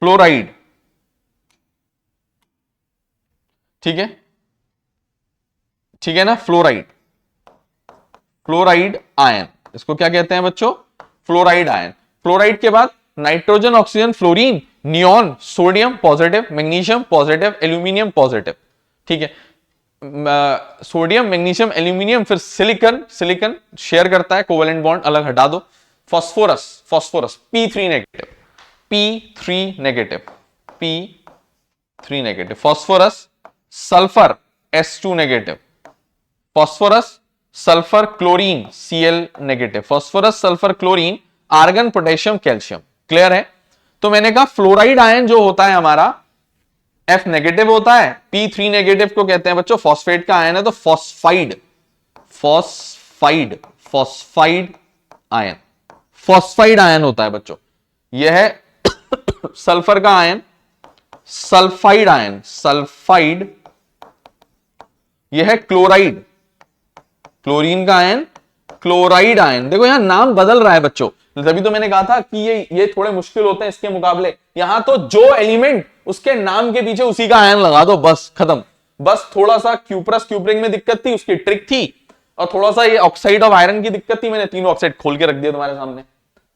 फ्लोराइड, ठीक है, ठीक है ना, फ्लोराइड, फ्लोराइड आयन, इसको क्या कहते हैं बच्चों, फ्लोराइड आयन। फ्लोराइड के बाद nitrogen, oxygen, fluorine, neon, sodium positive, magnesium positive, aluminium positive, ठीक है, सोडियम, मैग्नीशियम, एल्यूमिनियम, फिर सिलिकॉन, सिलिकॉन शेयर करता है कोवेलेंट बॉन्ड, अलग हटा दो। Phosphorus, phosphorus P3 negative, P3 negative, P3 negative, phosphorus, sulphur S2 negative, phosphorus, sulphur, chlorine Cl negative, phosphorus, sulphur, chlorine, argon, potassium, calcium. Clear है? तो मैंने कहा फ्लोराइड आयन जो होता है हमारा F नेगेटिव होता है, P3 नेगेटिव को कहते हैं बच्चों फॉस्फेट का आयन है, तो phosphide, phosphide, phosphide ion, phosphide ion होता है बच्चों। यह है सल्फर का आयन, सल्फाइड आयन, सल्फाइड। यह है क्लोराइड, क्लोरीन का आयन, क्लोराइड आयन। देखो यहां नाम बदल रहा है बच्चों, तभी तो मैंने कहा था कि ये थोड़े मुश्किल होते हैं इसके मुकाबले। यहां तो जो एलिमेंट उसके नाम के पीछे उसी का आयन लगा दो, बस खत्म। बस थोड़ा सा क्यूप्रस क्यूपरिंग में दिक्कत थी, उसकी ट्रिक थी, और थोड़ा सा ये ऑक्साइड ऑफ आयरन की दिक्कत थी, मैंने तीनों ऑक्साइड खोल के रख दिए तुम्हारे सामने,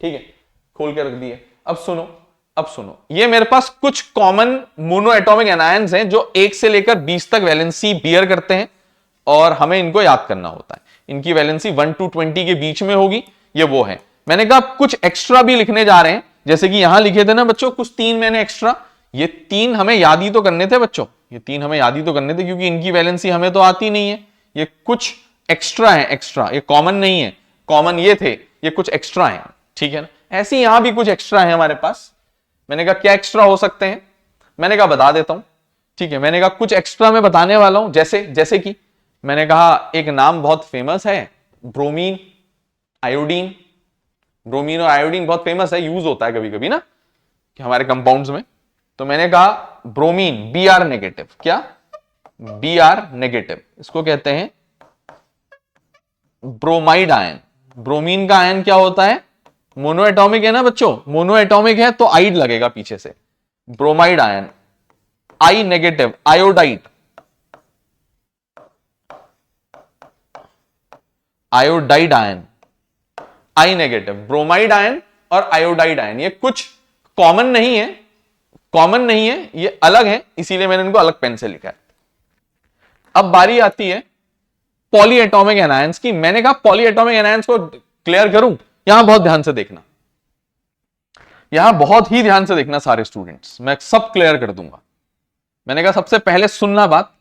ठीक है, खोल के रख दिए। अब सुनो, अब सुनो, ये मेरे पास कुछ कॉमन मोनो एटॉमिक एनायंस हैं जो 1 से लेकर 20 तक वैलेंसी बियर करते हैं, और हमें इनको याद करना होता है। इनकी वैलेंसी 1 to 20 के बीच में होगी, ये वो है। मैंने कहा कुछ एक्स्ट्रा भी लिखने जा रहे हैं, जैसे कि यहां लिखे थे ना बच्चों कुछ 3 मैंने एक्स्ट्रा, ये 3 हमें याद ही तो करने थे बच्चों, ये 3 हमें याद ही तो करने थे, क्योंकि इनकी वैलेंसी हमें तो आती नहीं है। ये कुछ एक्स्ट्रा है, एक्स्ट्रा, ये कॉमन नहीं है, कॉमन ये थे, ये कुछ एक्स्ट्रा है, ठीक है ना। ऐसे यहां भी कुछ एक्स्ट्रा है हमारे पास। मैंने कहा क्या एक्स्ट्रा हो सकते हैं, मैंने कहा बता देता हूं, ठीक है। मैंने कहा कुछ एक्स्ट्रा मैं बताने वाला हूं, जैसे कि मैंने कहा एक नाम बहुत फेमस है, ब्रोमीन, आयोडीन। ब्रोमीन और आयोडीन बहुत फेमस है, यूज होता है कभी कभी ना कि हमारे कंपाउंड्स में। तो मैंने कहा ब्रोमीन Br नेगेटिव, क्या Br नेगेटिव, इसको कहते हैं ब्रोमाइड आयन। ब्रोमीन का आयन क्या होता है, मोनो एटॉमिक है ना बच्चों, मोनो एटॉमिक है तो आइड लगेगा पीछे से, bromide ion, I negative, iodide, iodide ion, I negative, bromide ion और आयोडाइड आयन। ये कुछ कॉमन नहीं है, कॉमन नहीं है, ये अलग है, इसीलिए मैंने इनको अलग पेन से लिखा है। अब बारी आती है पॉली एटॉमिक एनायंस की। मैंने कहा पॉली एटॉमिक एनायंस को क्लियर करूं, यहां बहुत ध्यान से देखना, यहां बहुत ही ध्यान से देखना सारे स्टूडेंट्स, मैं सब क्लियर कर दूंगा। मैंने कहा सबसे पहले सुनना बात,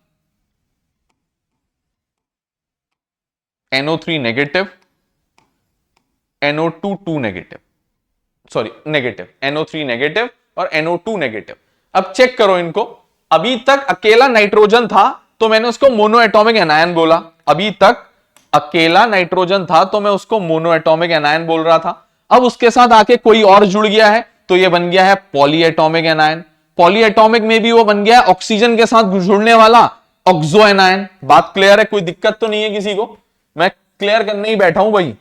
NO3 negative, NO2 2 negative, sorry negative, NO3 negative और NO2 नेगेटिव। अब चेक करो इनको, अभी तक अकेला नाइट्रोजन था तो मैंने उसको मोनो एटॉमिक एनायन बोला, अभी तक अकेला नाइट्रोजन था तो मैं उसको मोनो एटॉमिक एनायन बोल रहा था। अब उसके साथ आके कोई और जुड़ गया है तो ये बन गया है poly atomic anion. Poly atomic में भी वो बन गया है ऑक्सीजन के साथ जुड़ने वाला ऑक्सो एनायन। बात क्लियर है, कोई दिक्कत तो नहीं है किसी को, मैं क्लियर करने ही बैठा हूं भाई,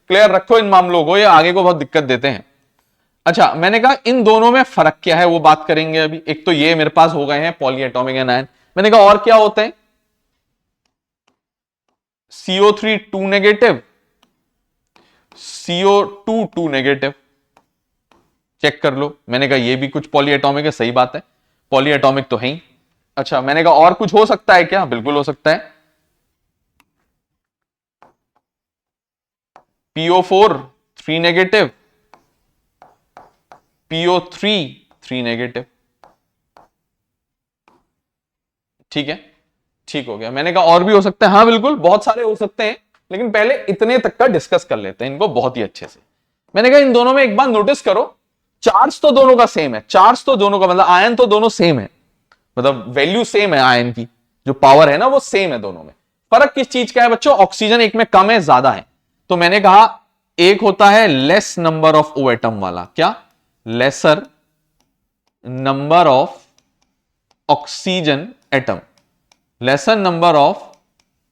क्लियर रखो इन मामलों को, ये आगे को बहुत दिक्कत देते हैं। अच्छा, मैंने कहा इन दोनों में फर्क क्या है वो बात करेंगे अभी। एक तो ये मेरे पास हो गए हैं पॉली एटॉमिक एनायन, मैंने कहा और क्या होते हैं, CO3 2 negative, CO2 2 negative, check कर लो। मैंने कहा ये भी कुछ पॉली एटॉमिक है, सही बात है, पॉली एटॉमिक तो है ही। अच्छा, मैंने कहा और कुछ हो सकता है क्या, बिल्कुल हो सकता है, PO4 3 नेगेटिव, PO3 3 नेगेटिव, ठीक है, ठीक हो गया। मैंने कहा और भी हो सकता है, हाँ बिल्कुल बहुत सारे हो सकते हैं, लेकिन पहले इतने तक का डिस्कस कर लेते हैं इनको बहुत ही अच्छे से। मैंने कहा इन दोनों में एक बात नोटिस करो, चार्ज तो दोनों का सेम है, चार्ज तो दोनों का मतलब आयन तो दोनों सेम है, मतलब वैल्यू सेम है, आयन की जो पावर है ना वो सेम है दोनों में। फर्क किस चीज का है बच्चों, ऑक्सीजन एक में कम है ज्यादा है। तो मैंने कहा एक होता है less number of O atom वाला, क्या lesser number of oxygen atom, lesser number of,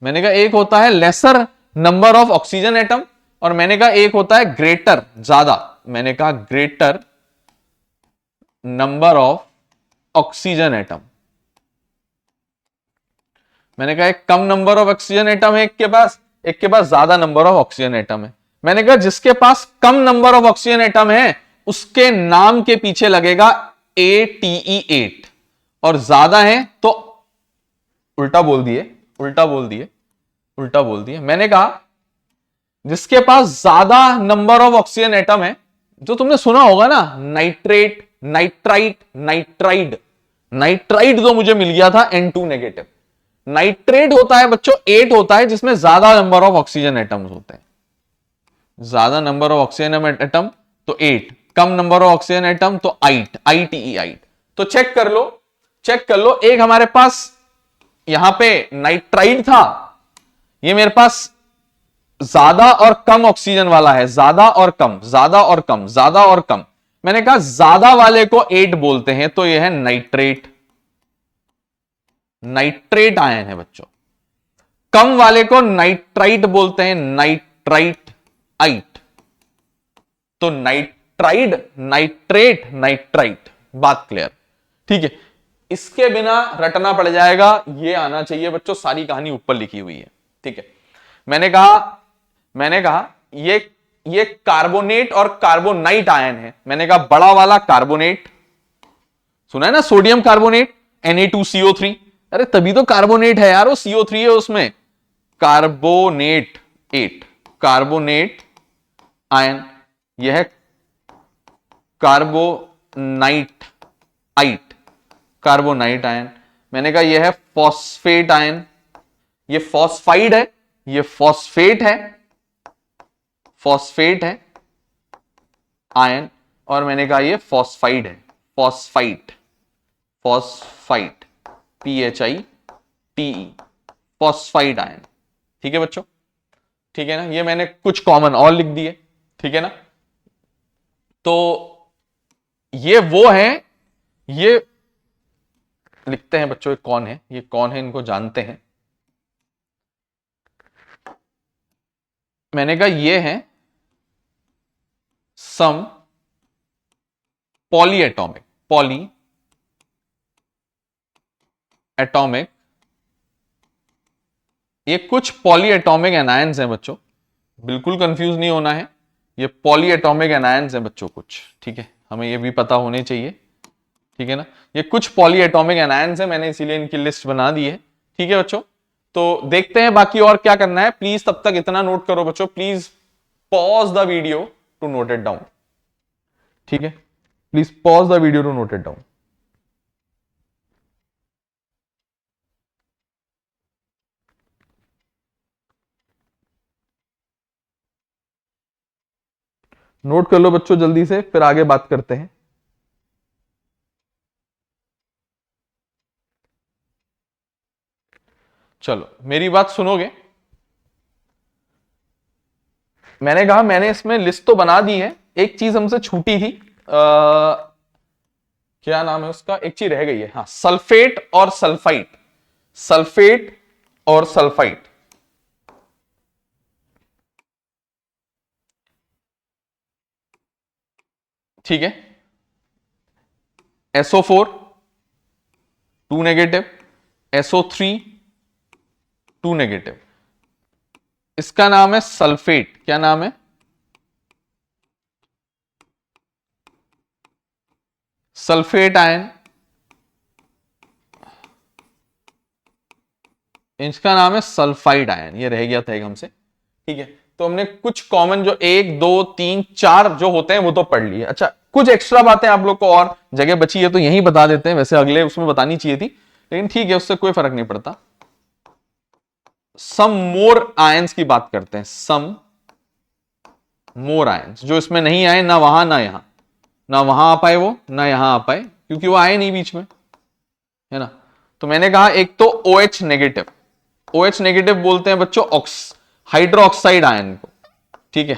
मैंने कहा एक होता है lesser number of oxygen atom, और मैंने कहा एक होता है ग्रेटर, ज्यादा, मैंने कहा greater number of oxygen atom. मैंने कहा एक कम नंबर ऑफ ऑक्सीजन एटम है एक के पास ज्यादा नंबर ऑफ ऑक्सीजन एटम है। मैंने कहा जिसके पास कम नंबर ऑफ ऑक्सीजन एटम है उसके नाम के पीछे लगेगा ATE8, और ज्यादा है तो उल्टा बोल दिए। मैंने कहा जिसके पास ज्यादा नंबर ऑफ ऑक्सीजन एटम है, जो तुमने सुना होगा ना, नाइट्रेट, नाइट्राइट, नाइट्राइट जो मुझे मिल गया था N2 नेगेटिव। नाइट्रेट होता है बच्चों 8 होता है, जिसमें ज्यादा नंबर ऑफ ऑक्सीजन एटम्स होते हैं। ज्यादा नंबर ऑफ ऑक्सीजन एटम तो 8, कम नंबर ऑफ ऑक्सीजन एटम तो 8, ITE8। तो चेक कर लो, एक हमारे पास यहां पे नाइट्राइट था, ये मेरे पास ज्यादा और कम ऑक्सीजन वाला है, ज्यादा और कम। मैंने कहा ज्यादा वाले को 8 बोलते हैं, तो यह है नाइट्रेट आयन है बच्चों। कम वाले को नाइट्राइट बोलते हैं, नाइट्राइट। तो नाइट्राइट, बात क्लियर? ठीक है, इसके बिना रटना पड़ जाएगा, ये आना चाहिए बच्चों, सारी कहानी ऊपर लिखी हुई है। ठीक है, मैंने कहा ये कार्बोनेट और कार्बोनाइट आयन है। मैंने कहा बड़ा वाला कार्बोनेट, सुना है ना, सोडियम कार्बोनेट Na2CO3, अरे तभी तो कार्बोनेट है यार, वो CO3 है उसमें। कार्बोनेट आयन, यह है कार्बोनाइट आयन। मैंने कहा यह है फॉस्फेट आयन, ये फॉस्फाइड है, ये फॉस्फेट है आयन, और मैंने कहा ये फॉस्फाइड है, फॉस्फाइट PHITE, फॉस्फाइड आयन। ठीक है बच्चों, ठीक है ना, ये मैंने कुछ कॉमन और लिख दिए। ठीक है ना, तो ये वो है, ये लिखते हैं बच्चों, ये कौन है, इनको जानते हैं। मैंने कहा ये है सम पॉलीएटॉमिक, ये कुछ पॉलीएटॉमिक एनायंस हैं बच्चों, बिल्कुल कंफ्यूज नहीं होना है, ये पॉलीएटॉमिक एनायंस हैं बच्चों कुछ। ठीक है, हमें ये भी पता होने चाहिए। ठीक है ना, ये कुछ पॉलीएटॉमिक एनायंस हैं, मैंने इसीलिए इनकी लिस्ट बना दी है। ठीक है बच्चों, तो देखते हैं बाकी और क्या करना है। प्लीज तब तक इतना नोट करो बच्चों, please pause the video to note it down. ठीक है, please pause the video to note it down. Note कर लो बच्चों जल्दी से, फिर आगे बात करते हैं। चलो मेरी बात सुनोगे? मैंने कहा मैंने इसमें लिस्ट तो बना दी है, एक चीज हमसे छूटी थी, क्या नाम है उसका, एक चीज रह गई है, हाँ, सल्फेट और सल्फाइट। ठीक है, SO4 2 नेगेटिव, SO3 2 नेगेटिव, इसका नाम है सल्फेट। क्या नाम है? Sulphate ion. इसका नाम है सल्फाइड आयन, ये रह गया था एक हमसे। ठीक है, तो हमने कुछ कॉमन जो 1 2 3 4 जो होते हैं वो तो पढ़ लिए। अच्छा, कुछ एक्स्ट्रा बातें आप लोग को और जगह बची है तो यहीं बता देते हैं, वैसे अगले उसमें बतानी चाहिए थी, लेकिन ठीक है, उससे कोई फर्क नहीं पड़ता। सम मोर आयंस की बात करते हैं, सम मोर आयंस, जो इसमें नहीं आए, ना वहां ना यहां, ना वहां आ पाए वो, ना यहां आ पाए, क्योंकि वो आए नहीं बीच में, है ना। तो मैंने कहा एक तो OH नेगेटिव, OH नेगेटिव बोलते हैं बच्चों हाइड्रोक्साइड आयन को। ठीक है,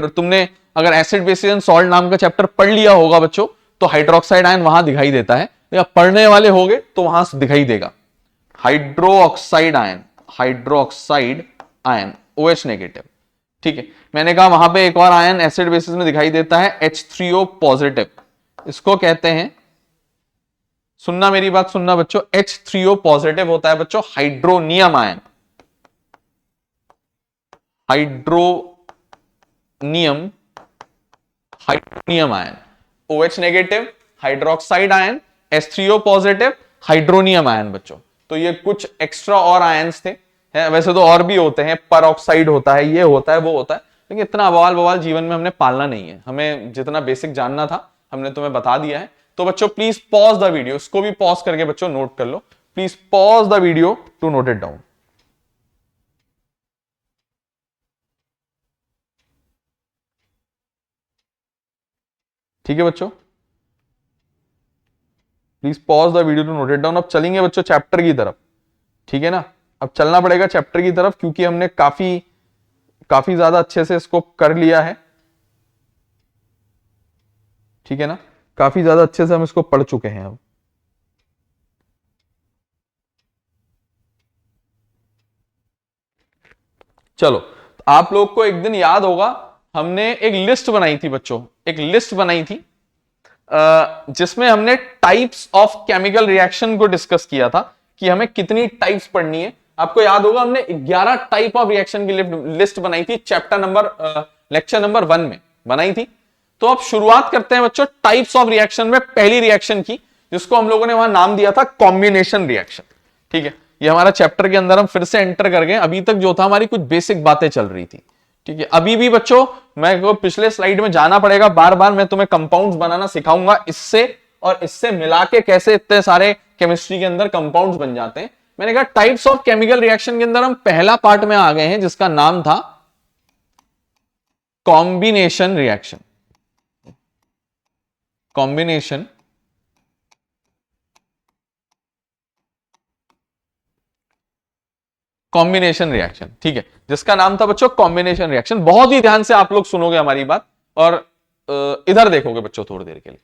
तुमने अगर एसिड बेसिस एंड सॉल्ट नाम का चैप्टर पढ़ लिया होगा बच्चों, तो हाइड्रोक्साइड आयन वहां दिखाई देता है, या पढ़ने वाले होगे तो वहां से दिखाई देगा। Hydroxide ion OH negative. ठीक है, मैंने कहा वहां पे एक और आयन एसिड बेसिस में दिखाई देता है H3O पॉजिटिव, इसको कहते हैं, सुनना मेरी बात सुनना बच्चों, H3O पॉजिटिव होता है बच्चों hydronium ion, hydronium hydronium ion, OH negative hydroxide ion, H3O positive hydronium ion बच्चों। तो ये कुछ एक्स्ट्रा और आयन्स थे, है वैसे तो और भी होते हैं, परऑक्साइड होता है, ये होता है वो होता है, लेकिन इतना बवाल बवाल जीवन में हमने पालना नहीं है, हमें जितना बेसिक जानना था हमने तुम्हें बता दिया है। तो बच्चों प्लीज पॉज द वीडियो, इसको भी पॉज करके बच्चों नोट कर लो, please pause the video to note it down. ठीक है बच्चों, please pause the video to note it down. अब चलेंगे बच्चों चैप्टर की तरफ, ठीक है ना, अब चलना पड़ेगा चैप्टर की तरफ क्योंकि हमने काफी ज्यादा अच्छे से इसको कर लिया है, ठीक है ना, काफी ज्यादा अच्छे से हम इसको पढ़ चुके हैं। अब चलो, तो आप लोग को एक दिन याद होगा हमने एक लिस्ट बनाई थी बच्चों, एक लिस्ट बनाई थी जिसमें हमने टाइप्स ऑफ केमिकल रिएक्शन को डिस्कस किया था कि हमें कितनी टाइप्स पढ़नी है। आपको याद होगा हमने 11 टाइप ऑफ रिएक्शन की लिस्ट बनाई थी, लेक्चर नंबर 1 में बनाई थी। तो अब शुरुआत करते हैं बच्चों टाइप्स ऑफ रिएक्शन में पहली रिएक्शन की, जिसको हम लोगों ने वहां नाम दिया था कॉम्बिनेशन रिएक्शन। ठीक है, ये हमारा चैप्टर के अंदर हम फिर से एंटर कर गए। अभी तक जो था हमारी कुछ बेसिक बातें चल रही थी, ठीक है। अभी भी बच्चों मैं पिछले स्लाइड में जाना पड़ेगा, बार बार मैं तुम्हें कंपाउंड्स बनाना सिखाऊंगा, इससे और इससे मिला के कैसे इतने सारे केमिस्ट्री के अंदर कंपाउंड्स बन जाते हैं। मैंने कहा टाइप्स ऑफ केमिकल रिएक्शन के अंदर हम पहला पार्ट में आ गए हैं जिसका नाम था combination reaction. Combination combination reaction, ठीक है, जिसका नाम था बच्चों कॉम्बिनेशन रिएक्शन। बहुत ही ध्यान से आप लोग सुनोगे हमारी बात और इधर देखोगे बच्चों थोड़ी देर के लिए।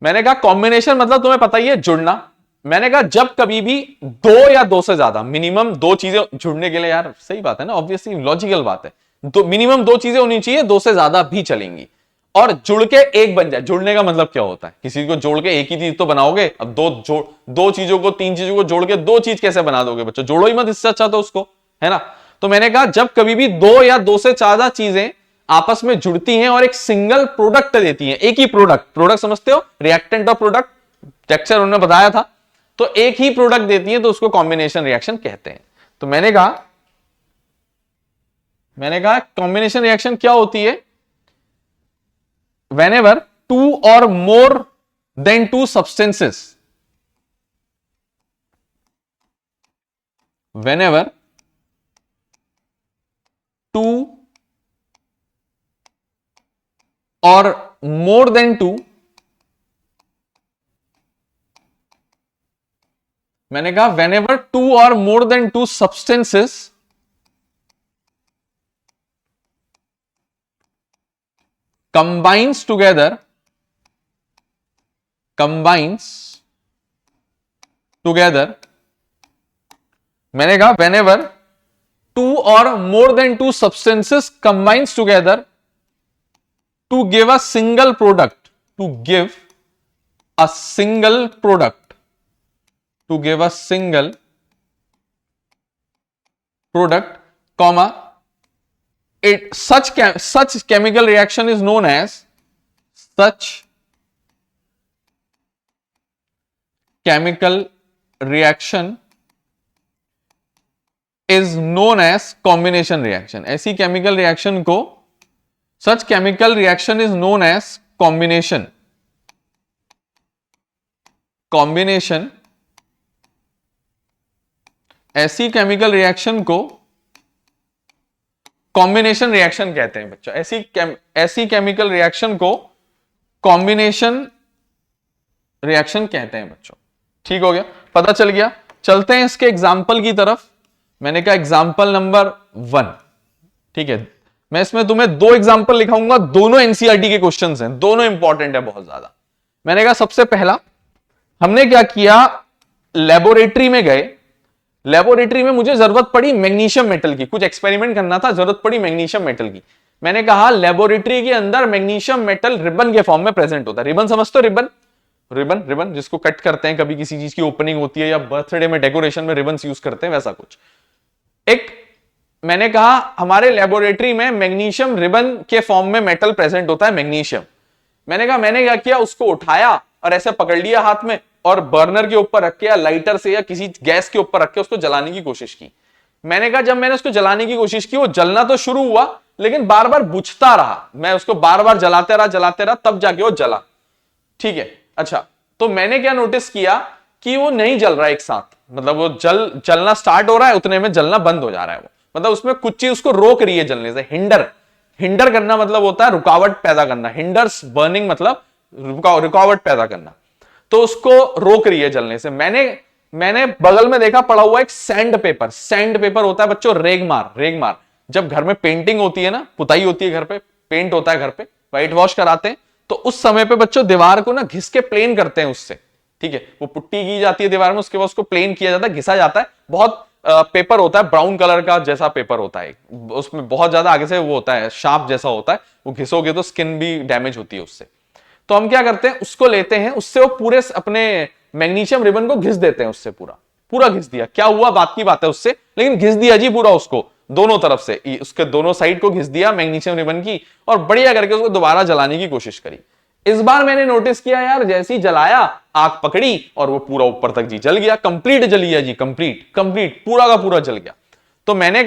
मैंने कहा कॉम्बिनेशन मतलब तुम्हें पता ही है, जुड़ना। मैंने कहा जब कभी भी दो या दो से ज्यादा, मिनिमम दो चीजें जुड़ने के लिए, यार सही बात है ना, ऑब्वियसली लॉजिकल बात है, तो मिनिमम दो चीजें होनी चाहिए, दो से ज्यादा भी चलेंगी, और जुड़ के एक बन जाए। जुड़ने का मतलब क्या होता है, किसी को जोड़ के एक ही चीज तो बनाओगे। अब दो चीजों को, तीन चीजों को जोड़ के दो चीज कैसे बना दोगे बच्चों, जोड़ो ही मत, इससे अच्छा तो उसको, है ना। तो मैंने कहा जब कभी भी दो या दो से ज्यादा चीजें आपस में जुड़ती हैं और एक सिंगल प्रोडक्ट देती हैं, एक ही प्रोडक्ट समझते हो, रिएक्टेंट और प्रोडक्ट, टेक्सचर उन्होंने बताया था, तो एक ही प्रोडक्ट देती है, तो उसको कॉम्बिनेशन रिएक्शन कहते हैं। तो मैंने कहा कॉम्बिनेशन रिएक्शन क्या होती है, whenever two or more than two substances, whenever two or more than two, मैंने कहा whenever two or more than two substances combines together, मैंने कहा whenever two or more than two substances combines together to give a single product, to give a single product, comma, such chemical reaction is known as, such chemical reaction is known as combination reaction। ऐसी chemical reaction को, such chemical reaction is known as combination ऐसी chemical reaction को combination reaction कहते हैं बच्चों। ऐसी chemical reaction को combination reaction कहते हैं बच्चों। ठीक हो गया, पता चल गया। चलते हैं इसके एग्जाम्पल की तरफ। मैंने कहा एग्जाम्पल नंबर 1, ठीक है, मैं इसमें तुम्हें दो एग्जाम्पल लिखाऊंगा, दोनों एनसीईआरटी के क्वेश्चंस हैं, दोनों इंपॉर्टेंट है बहुत ज्यादा। मैंने कहा सबसे पहला हमने क्या किया, लेबोरेटरी में गए, लेबोरेटरी में मुझे जरूरत पड़ी मैग्नीशियम मेटल की, कुछ एक्सपेरिमेंट करना था, जरूरत पड़ी मैग्नीशियम मेटल की। मैंने कहा लेबोरेटरी के अंदर मैग्नीशियम मेटल रिबन के फॉर्म में प्रेजेंट होता है। रिबन समझते हो? रिबन, रिबन रिबन जिसको कट करते हैं, कभी किसी चीज की ओपनिंग होती है या बर्थडे में डेकोरेशन में रिबन यूज करते हैं, वैसा कुछ। एक मैंने कहा हमारे लेबोरेटरी में मैग्नीशियम रिबन के फॉर्म में मेटल प्रेजेंट होता है, मैग्नीशियम। मैंने कहा मैंने क्या किया, उसको उठाया और ऐसे पकड़ लिया हाथ में और बर्नर के ऊपर रख के या लाइटर से या किसी गैस के ऊपर रख के उसको जलाने की कोशिश की। मैंने कहा जब मैंने उसको जलाने की कोशिश की, वो जलना तो शुरू हुआ लेकिन बार बार बुझता रहा। मैं उसको बार बार जलाते रहा तब जाके वो जला। ठीक है, अच्छा, तो मैंने क्या नोटिस किया कि वो नहीं जल रहा एक साथ, मतलब वो जलना स्टार्ट हो रहा है, उतने में जलना बंद हो जा रहा है। वो मतलब उसमें कुछ चीज उसको रोक रही है जलने से। हिंडर करना मतलब होता है रुकावट पैदा करना। हिंडर्स बर्निंग मतलब रुकावट पैदा करना। तो उसको रोक रही है जलने से। मैंने बगल में देखा पड़ा हुआ एक सैंड पेपर होता है बच्चों, रेगमार। जब घर में पेंटिंग होती है ना, पुताई होती है घर पे, पेंट होता है घर पे, व्हाइट वॉश कराते हैं, तो उस समय पे बच्चों दीवार को ना घिस के प्लेन करते हैं उससे। ठीक है, वो पुट्टी की जाती है दीवार में, उसके बाद उसको प्लेन किया जाता है, घिसा जाता है। बहुत पेपर होता है ब्राउन कलर का जैसा पेपर होता है, उसमें बहुत ज्यादा आगे से वो होता है, शार्प जैसा होता है, वो घिसोगे तो स्किन भी डैमेज होती है उससे। तो हम क्या करते हैं, उसको लेते हैं, उससे वो पूरे अपने मैग्नीशियम रिबन को घिस देते हैं, उससे पूरा घिस दिया। क्या हुआ बात की बात है उससे, लेकिन घिस दिया जी पूरा उसको, दोनों तरफ से, उसके दोनों साइड को घिस दिया मैग्नीशियम रिबन की, और बढ़िया करके उसको दोबारा जलाने की कोशिश करी। इस बार मैंने नोटिस किया यार, जैसे ही जलाया आग पकड़ी और वो पूरा ऊपर तक जी जल गया, कंप्लीट जल गया जी, कंप्लीट पूरा का पूरा जल गया। तो मैंने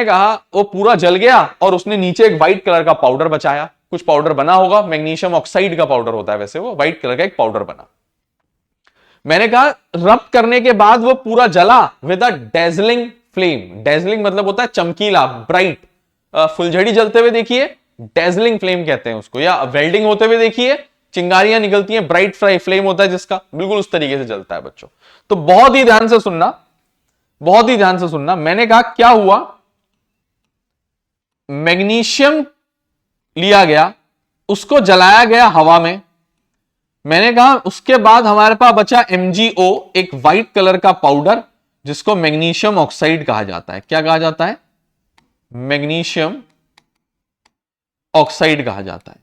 कहा वो पूरा जल गया और उसने नीचे एक व्हाइट कलर का पाउडर बचाया। कुछ पाउडर बना होगा, मैग्नीशियम ऑक्साइड का पाउडर होता है वैसे, वो व्हाइट कलर का एक पाउडर बना। मैंने कहा रब करने के बाद वो पूरा जला with a dazzling flame. Dazzling मतलब होता है चमकीला, ब्राइट। फुलझड़ी जलते हुए देखिए, डेजलिंग फ्लेम कहते हैं उसको, या वेल्डिंग होते हुए देखिए, चिंगारियां निकलती हैं, ब्राइट फ्लेम होता है जिसका, बिल्कुल उस तरीके से जलता है बच्चों। तो बहुत ही ध्यान से सुनना, मैंने कहा क्या हुआ, मैग्नीशियम लिया गया, उसको जलाया गया हवा में। मैंने कहा उसके बाद हमारे पास बचा MgO, एक व्हाइट कलर का पाउडर जिसको मैग्नीशियम ऑक्साइड कहा जाता है। क्या कहा जाता है? मैग्नीशियम ऑक्साइड कहा जाता है।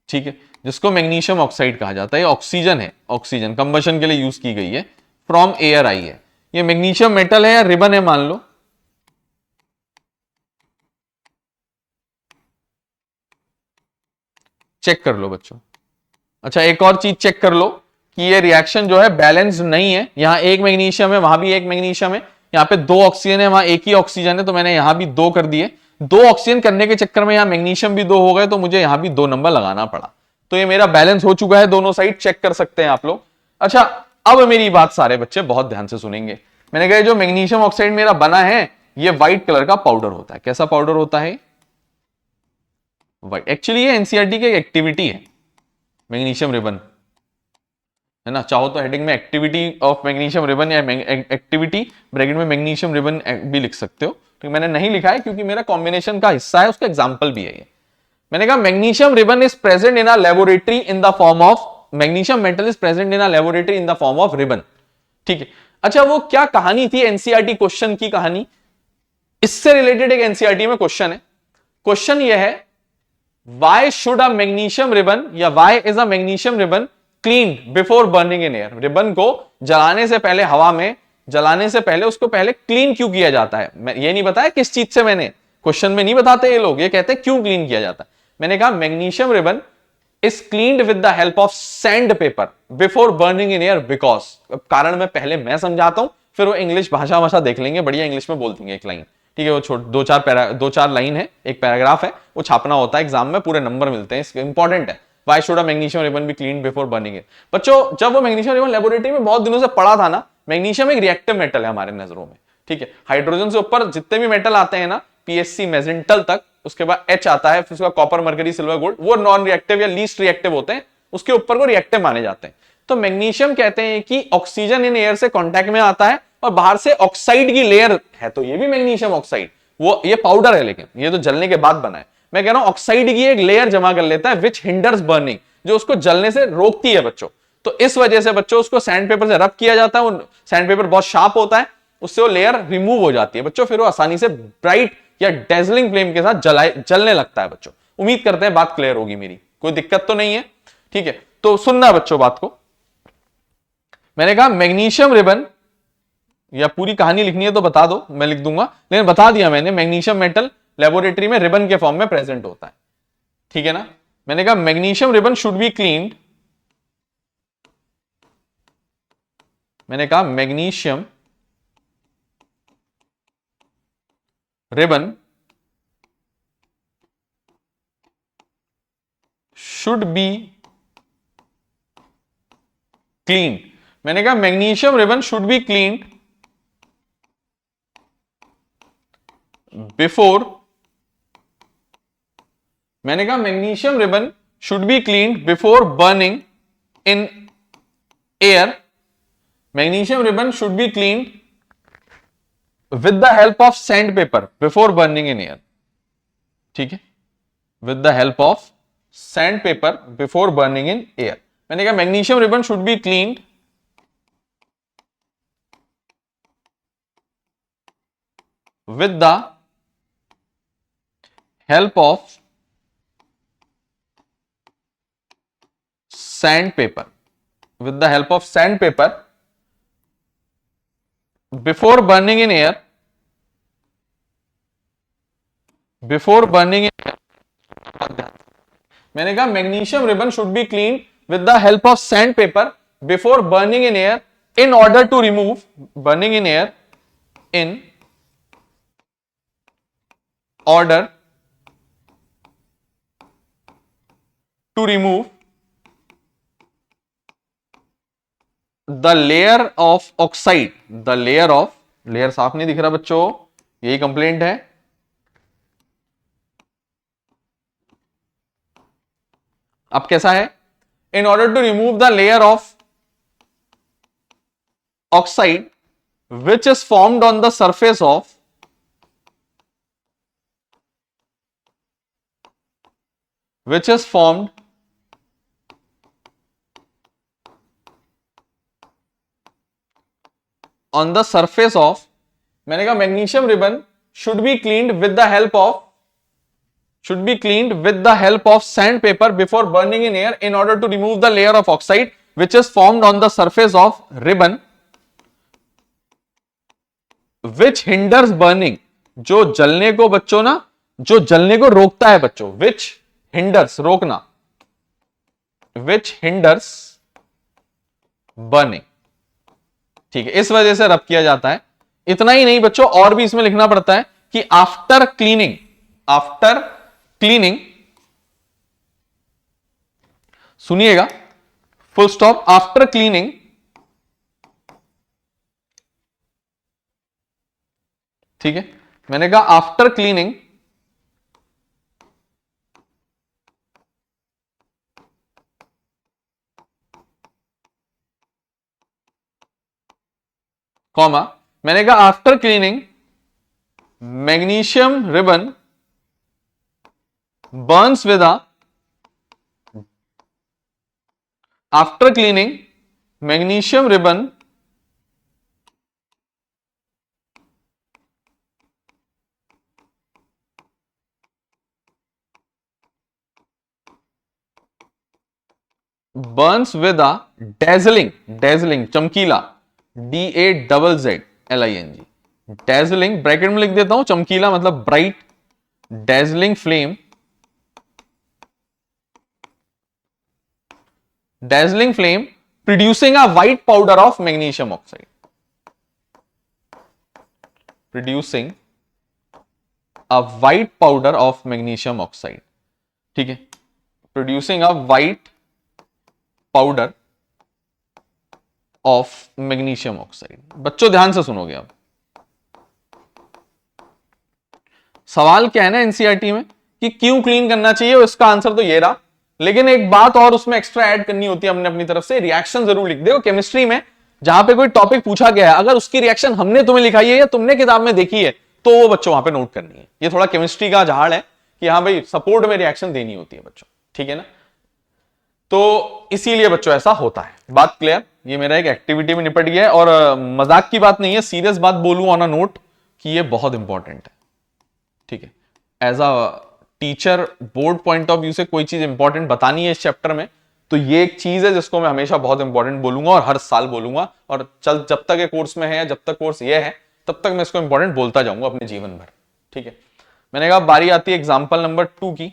ठीक है, जिसको मैग्नीशियम ऑक्साइड कहा जाता है। ये ऑक्सीजन है, ऑक्सीजन कंबशन के लिए यूज की गई है, फ्रॉम एयर आई है। ये मैग्नीशियम मेटल है या रिबन है मान लो। चेक कर लो बच्चों। अच्छा, एक और चीज चेक कर लो कि ये रिएक्शन जो है बैलेंस नहीं है। यहां एक मैग्नीशियम है, वहां भी एक मैग्नीशियम है, यहां पे 2 ऑक्सीजन है, वहां एक ही ऑक्सीजन है, तो मैंने यहां भी 2 कर दिए। 2 ऑक्सीजन करने के चक्कर में यहां मैग्नीशियम भी 2 हो गए, तो मुझे यहां भी 2 नंबर लगाना पड़ा। तो ये मेरा बैलेंस हो चुका है, दोनों साइड चेक कर सकते हैं आप लोग। अच्छा, अब मेरी बात सारे बच्चे बहुत ध्यान से सुनेंगे। मैंने कहा जो मैग्नीशियम ऑक्साइड मेरा बना है, ये व्हाइट कलर का पाउडर होता है। कैसा पाउडर होता है? व्हाइट। एक्चुअली ये एनसीईआरटी की एक्टिविटी है, मैग्नीशियम रिबन, है ना। चाहो तो हेडिंग में एक्टिविटी ऑफ मैग्नीशियम रिबन या एक्टिविटी ब्रैकेट में मैग्नीशियम रिबन भी लिख सकते हो, तो मैंने नहीं लिखा है क्योंकि मेरा कॉम्बिनेशन का हिस्सा है, उसका एग्जांपल भी है ये। मैंने कहा magnesium ribbon is present in a laboratory in the form of, magnesium metal is present in a laboratory in the form of ribbon. ठीक है, अच्छा, वो क्या कहानी थी एनसीईआरटी क्वेश्चन की कहानी, इससे रिलेटेड एक एनसीईआरटी में क्वेश्चन है। क्वेश्चन ये है, why should a magnesium ribbon या why is a magnesium ribbon cleaned before burning in air? Ribbon को जलाने से पहले, हवा में जलाने से पहले उसको पहले क्लीन क्यों किया जाता है? मैं ये नहीं बताया किस चीज से, मैंने क्वेश्चन में नहीं बताते ये लोग, ये कहते हैं क्यों क्लीन किया जाता है। मैंने कहा magnesium ribbon is cleaned with the help of sand paper before burning in air because, कारण मैं पहले मैं समझाता हूं, फिर वो इंग्लिश भाषा देख लेंगे, बढ़िया इंग्लिश में बोल देंगे एक लाइन। ठीक है, वो दो चार लाइन है, एक पैराग्राफ है, वो छापना होता है एग्जाम में, पूरे नंबर मिलते हैं, इसके इंपॉर्टेंट है। Why should a magnesium ribbon be cleaned before burning it? बच्चों, जब वो मैग्नीशियम रिबन लेबोरेटरी में बहुत दिनों से पड़ा था ना, मैग्नीशियम एक रिएक्टिव मेटल है हमारे नजरों में। ठीक है, हाइड्रोजन से ऊपर जितने भी मेटल आते हैं ना, पीएससी मैजेंटल तक, उसके बाद एच आता है, फिर उसका कॉपर, मरकरी, सिल्वर, गोल्ड, वो नॉन रिएक्टिव या लीस्ट रिएक्टिव होते हैं, उसके ऊपर को रिएक्टिव माने जाते हैं। तो मैग्नीशियम कहते हैं कि ऑक्सीजन इन एयर से कॉन्टैक्ट में आता है और बाहर से ऑक्साइड की लेयर है, तो ये भी मैग्नीशियम ऑक्साइड, वो ये पाउडर है लेकिन ये तो जलने के बाद बना है। मैं कह रहा हूं ऑक्साइड की एक लेयर जमा कर लेता है विच हिंडर्स बर्निंग, जो उसको जलने से रोकती है बच्चों। तो इस वजह से बच्चों उसको सैंड पेपर से रब किया जाता है, वो सैंड पेपर बहुत शार्प होता है, उससे वो लेयर रिमूव हो जाती है बच्चों, फिर वो आसानी से ब्राइट या डेजलिंग फ्लेम के साथ जलने लगता है बच्चों। उम्मीद करते हैं बात क्लियर होगी मेरी, कोई दिक्कत तो नहीं है, ठीक है। तो सुनना बच्चों बात को, मैंने कहा मैग्नीशियम रिबन, या पूरी कहानी लिखनी है तो बता दो, मैं लिख दूंगा, लेकिन बता दिया मैंने, मैग्नीशियम मेटल लेबोरेटरी में रिबन के फॉर्म में प्रेजेंट होता है, ठीक है ना। मैंने कहा magnesium ribbon should B cleaned, मैंने कहा magnesium ribbon should be clean, मैंने कहा magnesium ribbon should B cleaned before, मैंने कहा magnesium ribbon should B cleaned before burning in air, magnesium ribbon should B cleaned with the help of sand paper before burning in air, ठीक है, with the help of sand paper before burning in air. मैंने कहा magnesium ribbon should B cleaned with the help of sandpaper, with the help of sandpaper before burning in air, before burning in air, मैंने कहा magnesium ribbon should be clean with the help of sandpaper before burning in air in order to remove, burning in air in order to remove the layer of oxide, the layer of, layer साफ नहीं दिख रहा बच्चों, यही complaint है, अब कैसा है, in order to remove the layer of oxide which is formed on the surface of, which is formed on the surface of, मैंने कहा magnesium ribbon should be cleaned with the help of, should be cleaned with the help of sandpaper before burning in air in order to remove the layer of oxide which is formed on the surface of ribbon which hinders burning, जो जलने को बच्चों ना, जो जलने को रोकता है बच्चों, which hinders, रोकना, which hinders burning, ठीक है, इस वजह से रब किया जाता है। इतना ही नहीं बच्चों, और भी इसमें लिखना पड़ता है कि आफ्टर क्लीनिंग, आफ्टर क्लीनिंग, सुनिएगा, फुल स्टॉप, आफ्टर क्लीनिंग, ठीक है, मैंने कहा आफ्टर क्लीनिंग कॉमा, मैंने कहा after cleaning magnesium ribbon Burns with after cleaning magnesium ribbon Burns with dazzling, dazzling चमकीला, DAZZLING, डेजलिंग, ब्रैकेट में लिख देता हूं, चमकीला मतलब bright, dazzling flame, dazzling flame producing a white powder of magnesium oxide, producing a white powder of magnesium oxide, ठीक है, producing a white powder of magnesium oxide. बच्चों ध्यान से सुनोगे अब, सवाल क्या है ना एनसीईआरटी में कि क्यों क्लीन करना चाहिए, इसका आंसर तो ये रहा, लेकिन एक बात और उसमें एक्स्ट्रा ऐड करनी होती है हमने अपनी तरफ से, रिएक्शन जरूर लिख दो। केमिस्ट्री में जहां पे कोई टॉपिक पूछा गया है, अगर उसकी रिएक्शन हमने तुम्हें लिखाई है या तुमने किताब में देखी है, तो वो बच्चों वहां पे नोट करनी है। ये थोड़ा केमिस्ट्री का झाड़ है कि हाँ भाई सपोर्ट में रिएक्शन देनी होती है बच्चों, ठीक है ना। तो इसीलिए बच्चों ऐसा होता है। बात क्लियर? ये मेरा एक एक्टिविटी में निपट गया है, और मजाक की बात नहीं है, सीरियस बात बोलूं ऑन अ नोट कि ये बहुत इंपॉर्टेंट है। ठीक है, as a teacher board point of view से कोई चीज इंपॉर्टेंट बतानी है इस चैप्टर में, तो ये एक चीज है जिसको मैं हमेशा बहुत इंपॉर्टेंट बोलूंगा और हर साल बोलूंगा, और चल जब तक ये कोर्स में है, जब तक कोर्स ये है, तब तक मैं इसको इंपॉर्टेंट बोलता जाऊंगा अपने जीवन भर। ठीक है, मैंने कहा बारी आती है एग्जाम्पल नंबर 2 की।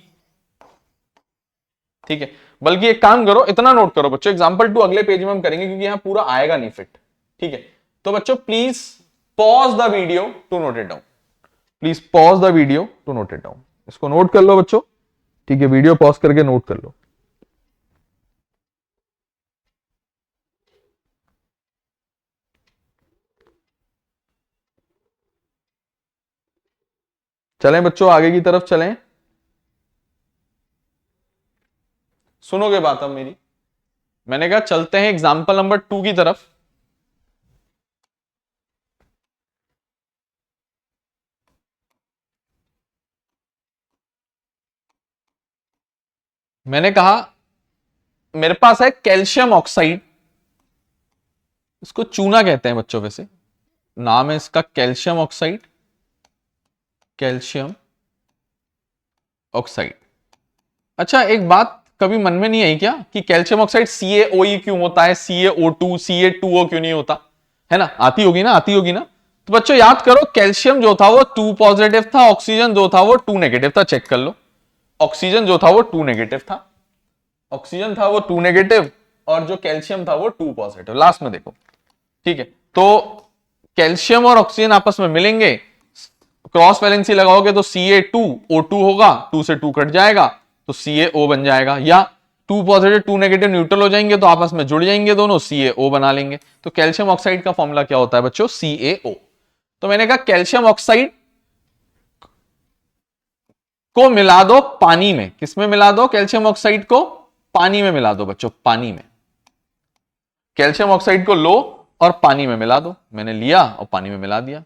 ठीक है, बल्कि एक काम करो, इतना नोट करो बच्चों, एग्जाम्पल 2 अगले पेज में हम करेंगे क्योंकि यहां पूरा आएगा नहीं फिट। ठीक है, तो बच्चों please pause the video to note it down, please pause the video to note it down. इसको नोट कर लो बच्चों। ठीक है, वीडियो पॉज करके नोट कर लो। चलें बच्चों, आगे की तरफ चलें। सुनोगे बात अब मेरी? मैंने कहा चलते हैं एग्जाम्पल नंबर 2 की तरफ। मैंने कहा मेरे पास है कैल्शियम ऑक्साइड, इसको चूना कहते हैं बच्चों, वैसे नाम है इसका कैल्शियम ऑक्साइड, कैल्शियम ऑक्साइड। अच्छा, एक बात कभी मन में नहीं आई क्या कि कैल्शियम ऑक्साइड CaOe क्यों होता है, CaO2 CA2O क्यों नहीं होता? है ना, आती होगी ना, आती होगी ना। तो बच्चों याद करो, कैल्शियम जो था वो 2 पॉजिटिव था, ऑक्सीजन जो था वो 2 नेगेटिव था। चेक कर लो, ऑक्सीजन जो था वो 2 नेगेटिव था, ऑक्सीजन था वो 2 नेगेटिव, और जो कैल्शियम था वो 2 पॉजिटिव। लास्ट में देखो। ठीक है, तो कैल्शियम और ऑक्सीजन आपस में मिलेंगे, क्रॉस वैलेंसी लगाओगे तो CA2O2 होगा, 2 से 2 कट जाएगा तो CaO बन जाएगा, या 2 पॉजिटिव 2 नेगेटिव न्यूट्रल हो जाएंगे तो आपस में जुड़ जाएंगे दोनों, CaO बना लेंगे। तो कैल्शियम ऑक्साइड का फॉर्मूला क्या होता है बच्चों? CaO। तो मैंने कहा कैल्शियम ऑक्साइड को मिला दो पानी में। किसमें मिला दो? कैल्शियम ऑक्साइड को पानी में मिला दो बच्चों, पानी में। कैल्शियम ऑक्साइड को लो और पानी में मिला दो। मैंने लिया और पानी में मिला दिया।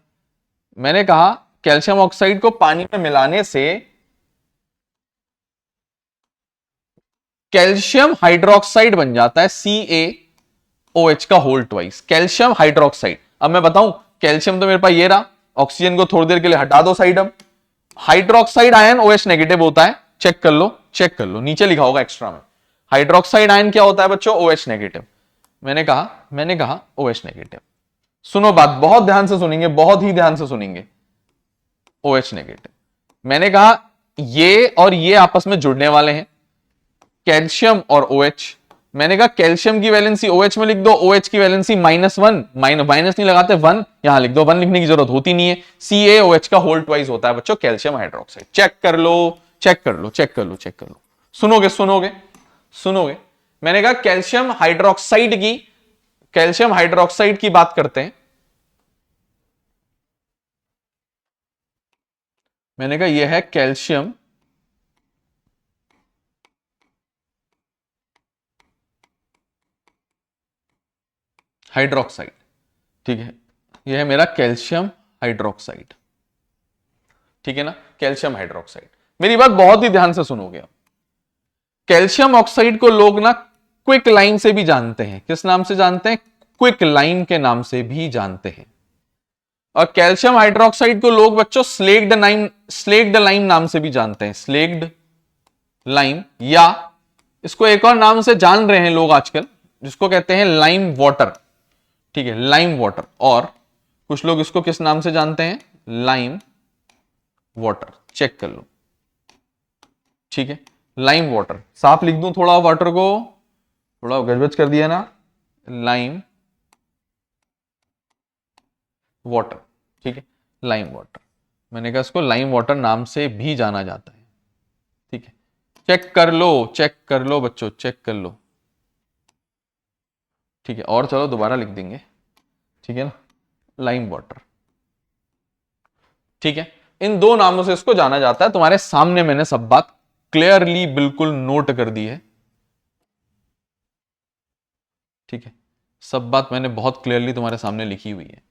मैंने कहा कैल्शियम ऑक्साइड को पानी में मिलाने से कैल्शियम हाइड्रोक्साइड बन जाता है, CaOH का होल ट्वाइस, कैल्शियम हाइड्रोक्साइड। अब मैं बताऊं, कैल्शियम तो मेरे पास ये रहा, ऑक्सीजन को थोड़ी देर के लिए हटा दो साइड। अब हाइड्रोक्साइड आयन OH नेगेटिव होता है, चेक कर लो, चेक कर लो, नीचे लिखा होगा एक्स्ट्रा में। हाइड्रोक्साइड आयन क्या होता है बच्चों? OH negative. मैंने कहा OH नेगेटिव। सुनो बात, बहुत ध्यान से सुनेंगे, बहुत ही ध्यान से सुनेंगे। OH नेगेटिव, मैंने कहा ये और ये आपस में जुड़ने वाले हैं, कैल्शियम और OH। मैंने कहा कैल्शियम की वैलेंसी OH में लिख दो, OH की वैलेंसी -1, माइनस नहीं लगाते 1, यहां लिख दो, 1 लिखने की जरूरत होती नहीं है। CaOH का होल ट्वाइस होता है बच्चों कैल्शियम हाइड्रोक्साइड। चेक कर लो, चेक कर लो, चेक कर लो, चेक कर लो। सुनोगे सुनोगे सुनोगे। मैंने कहा कैल्शियम हाइड्रोक्साइड की बात करते हैं। मैंने कहा यह है कैल्शियम हाइड्रोक्साइड। ठीक है, यह है मेरा कैल्शियम हाइड्रोक्साइड। ठीक है ना, कैल्शियम हाइड्रोक्साइड। मेरी बात बहुत ही ध्यान से सुनोगे। कैल्शियम ऑक्साइड को लोग ना क्विक लाइम से भी जानते हैं। किस नाम से जानते हैं? क्विक लाइम के नाम से भी जानते हैं। और कैल्शियम हाइड्रोक्साइड को लोग बच्चों स्लेक्ड लाइम नाम से भी जानते हैं, स्लेक्ड लाइम, या इसको एक और नाम से जान रहे हैं लोग आजकल, जिसको कहते हैं लाइम वाटर। ठीक है, लाइम वाटर। और कुछ लोग इसको किस नाम से जानते हैं? Lime water. चेक कर लो। ठीक है, लाइम वाटर। साफ लिख दूं थोड़ा, वाटर को थोड़ा गजबज कर दिया ना, लाइम वाटर। ठीक है, लाइम वाटर। मैंने कहा इसको लाइम वाटर नाम से भी जाना जाता है। ठीक है, चेक कर लो, चेक कर लो बच्चों, चेक कर लो। ठीक है, और चलो दोबारा लिख देंगे। ठीक है ना, लाइम वाटर। ठीक है, इन दो नामों से इसको जाना जाता है। तुम्हारे सामने मैंने सब बात क्लियरली बिल्कुल नोट कर दी है। ठीक है, सब बात मैंने बहुत क्लियरली तुम्हारे सामने लिखी हुई है।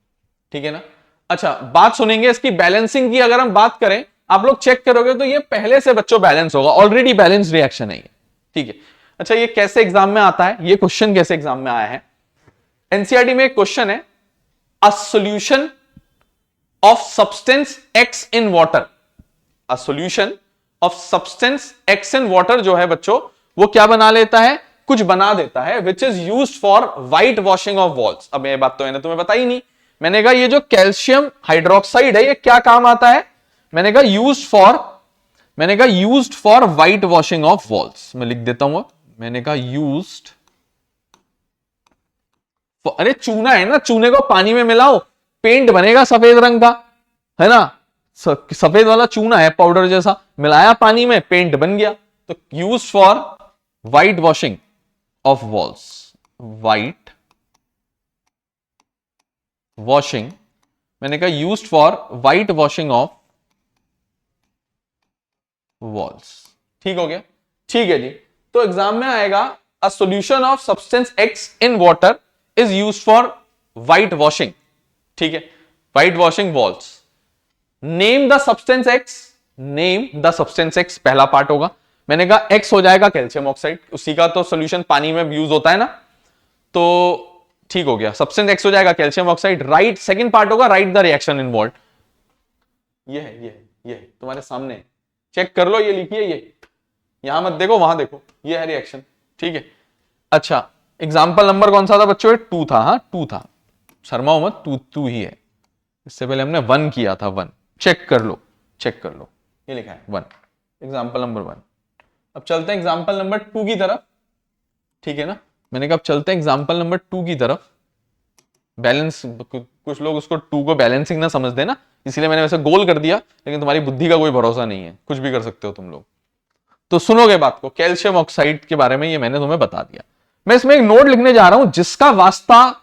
ठीक है ना। अच्छा, बात सुनेंगे इसकी बैलेंसिंग की। अगर हम बात करें, आप लोग चेक करोगे तो ये पहले से बच्चों बैलेंस होगा, ऑलरेडी बैलेंस रिएक्शन है ये। ठीक है, अच्छा ये कैसे एग्जाम में आता है, ये क्वेश्चन कैसे एग्जाम में आया है? एनसीईआरटी में एक क्वेश्चन है, a solution of substance X in water, a solution of substance X in water जो है बच्चों, वो क्या बना लेता है, कुछ बना देता है, which is used for white washing of walls. अब ये बात तो मैंने तुम्हें बताई नहीं, मैंने कहा ये जो कैल्शियम हाइड्रोक्साइड है ये क्या काम आता है, मैंने कहा used for white washing of walls. मैं लिख देता हूं, मैंने कहा यूज्ड, अरे चूना है ना, चूने को पानी में मिलाओ, पेंट बनेगा सफेद रंग का, है ना, सफेद वाला चूना है पाउडर जैसा, मिलाया पानी में पेंट बन गया। तो use for white washing of walls, white washing, मैंने कहा used for white washing of walls. ठीक हो गया, ठीक है जी। तो एग्जाम में आएगा, a solution of substance X in water is used for white washing, ठीक है, white washing walls. Name the substance x, name the substance x पहला पार्ट होगा, मैंने कहा एक्स हो जाएगा कैल्शियम ऑक्साइड, उसी का तो सॉल्यूशन पानी में यूज होता है ना, तो ठीक हो गया, सब्सटेंस एक्स हो जाएगा calcium oxide. Right, second part होगा राइट द रिएक्शन इन्वॉल्व, ये है तुम्हारे सामने, चेक कर लो, ये लिखिए, ये यहां मत देखो वहां देखो, ये है रिएक्शन, ठीक है। अच्छा एग्जाम्पल नंबर कौन सा था बच्चों, 2 था, हाँ 2 था, शर्मा मत, 2 ही है, इससे पहले हमने 1 किया था, 1 चेक कर लो, ये लिखा है 1, एग्जाम्पल नंबर 1। अब चलते हैं एग्जाम्पल नंबर 2 की तरफ, ठीक है ना, मैंने कहा अब चलते हैं एग्जाम्पल नंबर 2 की तरफ। बैलेंस, कुछ लोग उसको 2 को बैलेंसिंग ना समझ देना, इसलिए मैंने वैसे गोल कर दिया, लेकिन तुम्हारी बुद्धि का कोई भरोसा नहीं है, कुछ भी कर सकते हो तुम लोग। तो सुनोगे बात को, कैल्शियम ऑक्साइड के बारे में ये मैंने तुम्हें बता दिया। मैं इसमें एक नोट लिखने जा रहा हूं जिसका वास्ता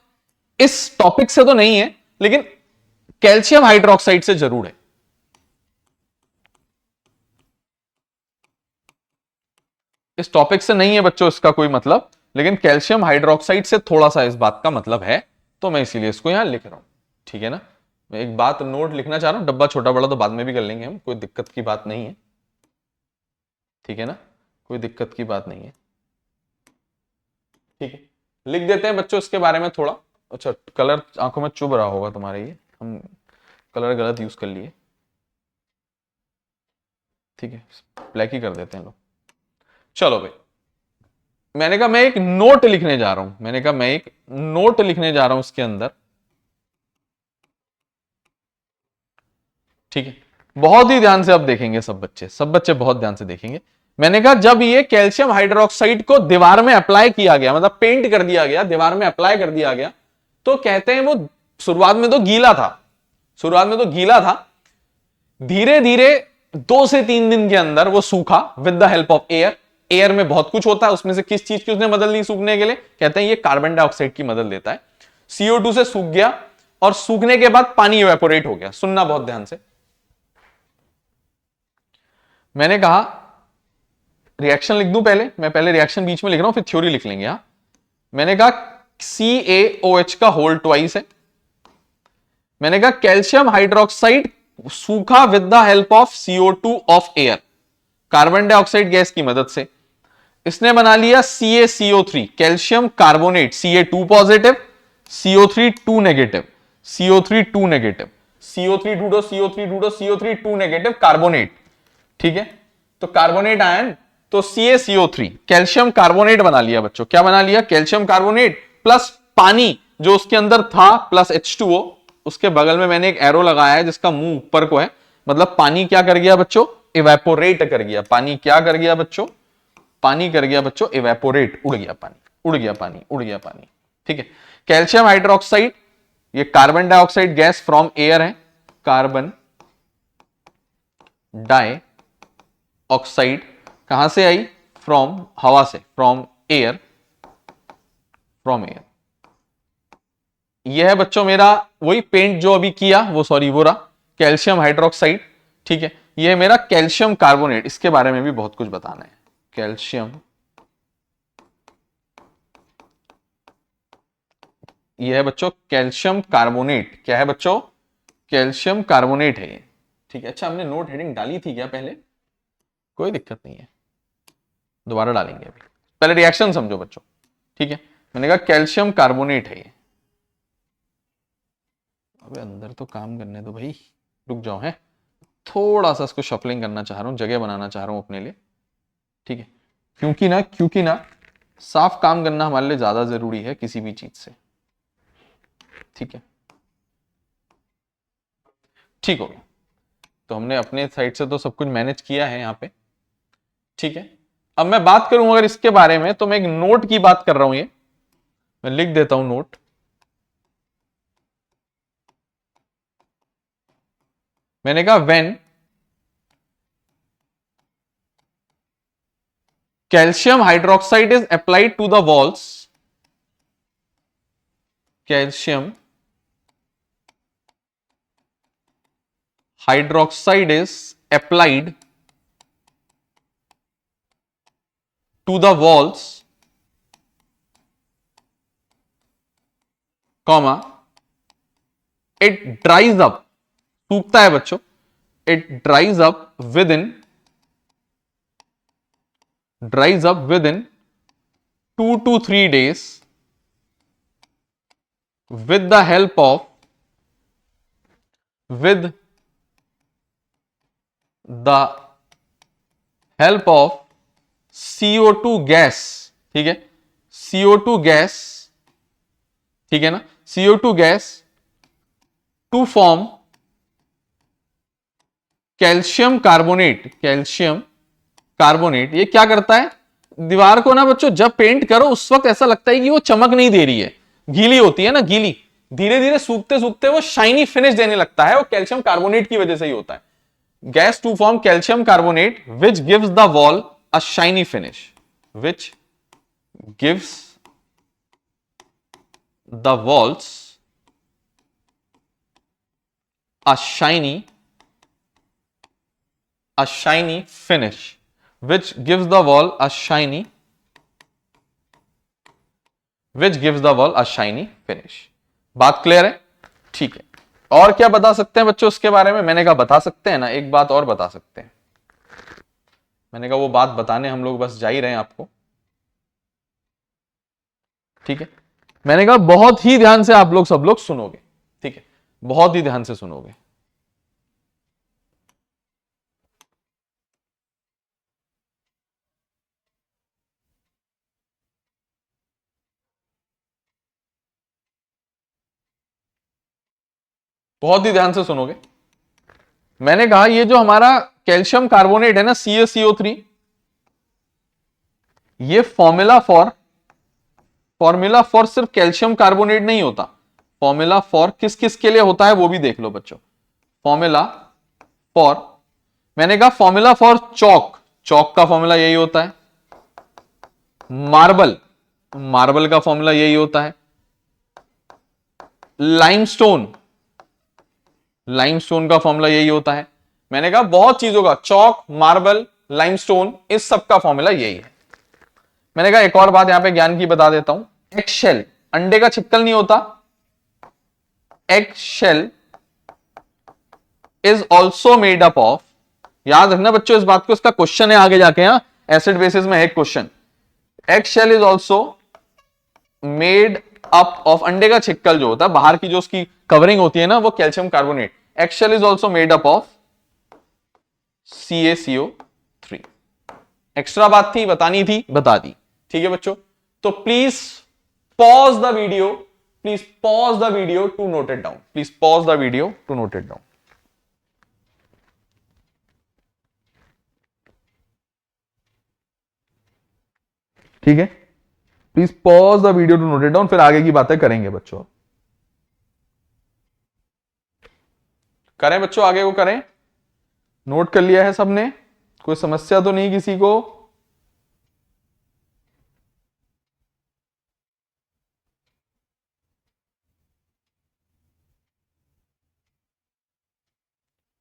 इस टॉपिक से तो नहीं है, लेकिन कैल्शियम हाइड्रोक्साइड से जरूर है। इस टॉपिक से नहीं है बच्चों इसका कोई मतलब, लेकिन कैल्शियम हाइड्रोक्साइड से थोड़ा सा इस बात का मतलब है, तो मैं इसीलिए इसको यहां लिख रहा हूं, ठीक है ना। मैं एक बात नोट लिखना चाह रहा हूं, डब्बा छोटा बड़ा तो बाद में भी कर लेंगे हम, कोई दिक्कत की बात नहीं है, ठीक है ना, कोई दिक्कत की बात नहीं है, ठीक है। लिख देते हैं बच्चों इसके बारे में थोड़ा। अच्छा कलर आंखों में चुभ रहा होगा तुम्हारे, ये हम कलर गलत यूज कर लिए, ठीक है, ब्लैक ही कर देते हैं लोग। चलो भाई, मैंने कहा मैं एक नोट लिखने जा रहा हूं, इसके अंदर, ठीक है, बहुत ही ध्यान से अब देखेंगे सब बच्चे बहुत ध्यान से देखेंगे। मैंने कहा जब ये कैल्शियम हाइड्रोक्साइड को दीवार में अप्लाई किया गया, मतलब पेंट कर दिया गया, दीवार में अप्लाई कर दिया गया, तो कहते हैं वो शुरुआत में तो गीला था, धीरे धीरे 2 से 3 दिन के अंदर वो सूखा, with the help of air में बहुत कुछ होता है, उसमें से किस चीज की उसने मदद ली सूखने के लिए, कहते हैं ये कार्बन डाइऑक्साइड की मदद लेता है। CO2 से सूख गया, और सूखने के बाद पानी इवेपोरेट हो गया। सुनना बहुत ध्यान से, मैंने कहा रिएक्शन लिख दूं पहले, मैं पहले रिएक्शन बीच में लिख रहा हूं, फिर थ्योरी लिख लेंगे। यहां मैंने कहा CaOH का होल ट्वाइस है, मैंने कहा कैल्शियम हाइड्रोक्साइड सूखा with the help of CO2 of air, carbon dioxide gas की मदद से, इसने बना लिया CaCO3, calcium carbonate, Ca2 positive, CO3 2 negative, CO3 2 negative, CO3 ढूंढो, CO3 ढूंढो, CO3 2 नेगेटिव कार्बोनेट, ठीक है, तो कार्बोनेट आयन, तो CaCO3 कैल्शियम कार्बोनेट बना लिया बच्चों, क्या बना लिया, कैल्शियम कार्बोनेट प्लस पानी जो उसके अंदर था प्लस H2O, उसके बगल में मैंने एक एरो लगाया है जिसका मुंह ऊपर को है, मतलब पानी क्या कर गया बच्चों, इवेपोरेट कर गया, पानी क्या कर गया बच्चों, पानी कर गया बच्चों इवेपोरेट, उड़ गया पानी, ठीक है। कैल्शियम हाइड्रोक्साइड, ये carbon dioxide gas from air है, कार्बन डाई ऑक्साइड कहां से आई, फ्रॉम हवा से, फ्रॉम एयर, यह है बच्चों मेरा वही पेंट जो अभी किया, वो रहा कैल्शियम हाइड्रोक्साइड, ठीक है। यह है मेरा कैल्शियम कार्बोनेट, इसके बारे में भी बहुत कुछ बताना है, कैल्शियम, यह है बच्चों कैल्शियम कार्बोनेट, क्या है बच्चों, कैल्शियम कार्बोनेट है ये, ठीक है। अच्छा हमने नोट हेडिंग डाली थी क्या पहले, कोई दिक्कत नहीं है, दोबारा डालेंगे अभी, पहले रिएक्शन समझो बच्चों, ठीक है। मैंने कहा कैल्शियम कार्बोनेट है ये। अबे अंदर तो काम करने दो भाई, रुक जाओ, है थोड़ा सा इसको शफलिंग करना चाह रहा हूं, जगह बनाना चाह रहा हूं अपने लिए, ठीक है। क्योंकि ना साफ काम करना हमारे लिए ज्यादा जरूरी है किसी भी चीज से, ठीक है। ठीक हो गया, तो हमने अपने साइड से तो सब कुछ मैनेज किया है यहां पे, ठीक है। अब मैं बात करूं अगर इसके बारे में, तो मैं एक नोट की बात कर रहा हूं, ये मैं लिख देता हूं नोट। मैंने कहा when calcium hydroxide is applied to the walls, calcium hydroxide is applied to the walls, comma, it dries up, सूखता है बच्चों, it dries up within 2 to 3 days with the help of CO2 gas, ठीक है, CO2 gas, ठीक है ना, CO2 gas to form calcium carbonate. ये क्या करता है, दीवार को ना बच्चों जब पेंट करो उस वक्त ऐसा लगता है कि वो चमक नहीं दे रही है, गीली होती है ना, गीली, धीरे धीरे सूखते सूखते वो शाइनी फिनिश देने लगता है, वो कैल्शियम कार्बोनेट की वजह से ही होता है। Gas to form calcium carbonate which gives the wall a shiny finish, which gives the walls a shiny finish, which gives the wall a shiny finish। बात क्लियर है, ठीक है। और क्या बता सकते हैं बच्चों उसके बारे में, मैंने कहा बता सकते हैं ना, एक बात और बता सकते हैं। मैंने कहा वो बात बताने हम लोग बस जा ही रहे हैं आपको, ठीक है। मैंने कहा बहुत ही ध्यान से आप लोग सब लोग सुनोगे, ठीक है, बहुत ही ध्यान से सुनोगे। बहुत ही ध्यान से सुनोगे। मैंने कहा ये जो हमारा कैल्शियम कार्बोनेट है ना, CaCO3, ये फॉर्मूला फॉर सिर्फ कैल्शियम कार्बोनेट नहीं होता, फॉर्मूला फॉर किस किस के लिए होता है वो भी देख लो बच्चों। फॉर्मूला फॉर, मैंने कहा फॉर्मूला फॉर चौक का फॉर्मूला यही होता है, मार्बल का फॉर्मूला यही होता है, लाइमस्टोन का फॉर्मूला यही होता है। मैंने कहा बहुत चीजों का, चौक, मार्बल, लाइमस्टोन, इस सब का फॉर्मूला यही है। मैंने कहा एक और बात यहां पे ज्ञान की बता देता हूं, एग शेल, अंडे का छिक्कल नहीं होता, egg shell is also made up of, याद रखना बच्चों इस बात को, इसका क्वेश्चन है आगे जाके, यहां एसिड बेसिस में है question. Egg shell is also made up of, अंडे का छिक्कल जो होता है, बाहर की जो उसकी कवरिंग होती है ना, वो calcium carbonate. Egg shell is also made up of CaCO3। Extra बात थी, बतानी थी, बता दी, ठीक है बच्चों। तो please pause the video, to note it down, ठीक है। Please pause the video to note it down, फिर आगे की बातें करेंगे बच्चों। करें बच्चों, आगे को करें। नोट कर लिया है सबने, कोई समस्या तो नहीं किसी को?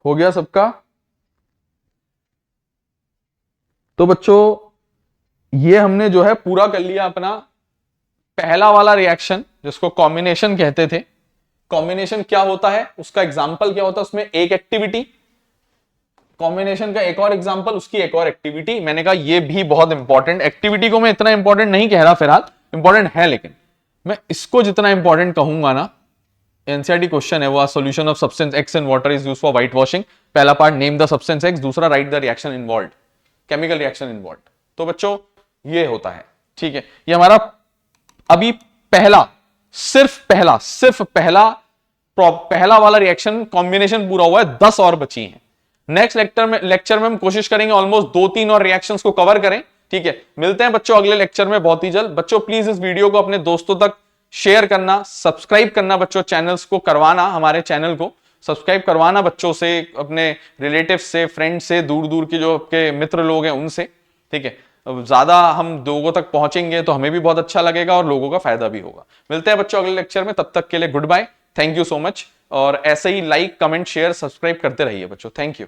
हो गया सबका? तो बच्चों ये हमने जो है पूरा कर लिया अपना पहला वाला रिएक्शन, जिसको कॉम्बिनेशन कहते थे। कॉम्बिनेशन क्या होता है, उसका एग्जाम्पल क्या होता है, उसमें एक एक्टिविटी कॉम्बिनेशन का एक और एग्जांपल, उसकी एक और एक्टिविटी। मैंने कहा ये भी बहुत इंपॉर्टेंट, एक्टिविटी को मैं इतना इंपॉर्टेंट नहीं कह रहा फिलहाल, इंपॉर्टेंट है, लेकिन मैं इसको जितना इंपॉर्टेंट कहूंगा ना, एनसीईआरटी क्वेश्चन है वो, solution of substance X in water is used for white washing. पहला part name the substance X, दूसरा write the reaction involved, chemical reaction involved. तो बच्चों ये होता है, ठीक है। ये हमारा अभी पहला, सिर्फ पहला वाला रिएक्शन कॉम्बिनेशन पूरा हुआ है, 10 और बची हैं। नेक्स्ट लेक्चर में हम कोशिश करेंगे ऑलमोस्ट 2-3 और रिएक्शंस को कवर करें, ठीक है। मिलते हैं बच्चों अगले लेक्चर में बहुत ही जल्द। बच्चों प्लीज इस वीडियो को अपने दोस्तों तक शेयर करना, सब्सक्राइब करना बच्चों, चैनल्स को करवाना, हमारे चैनल को सब्सक्राइब करवाना बच्चों से, अपने रिलेटिव से, फ्रेंड से, दूर दूर के जो आपके मित्र लोग हैं उनसे, ठीक है। ज्यादा हम लोगों तक पहुंचेंगे तो हमें भी बहुत अच्छा लगेगा और लोगों का फायदा भी होगा। मिलते हैं बच्चों अगले लेक्चर में, तब तक के लिए good bye, thank you so much. और ऐसे ही लाइक, कमेंट, शेयर, सब्सक्राइब करते रहिए बच्चों, थैंक यू।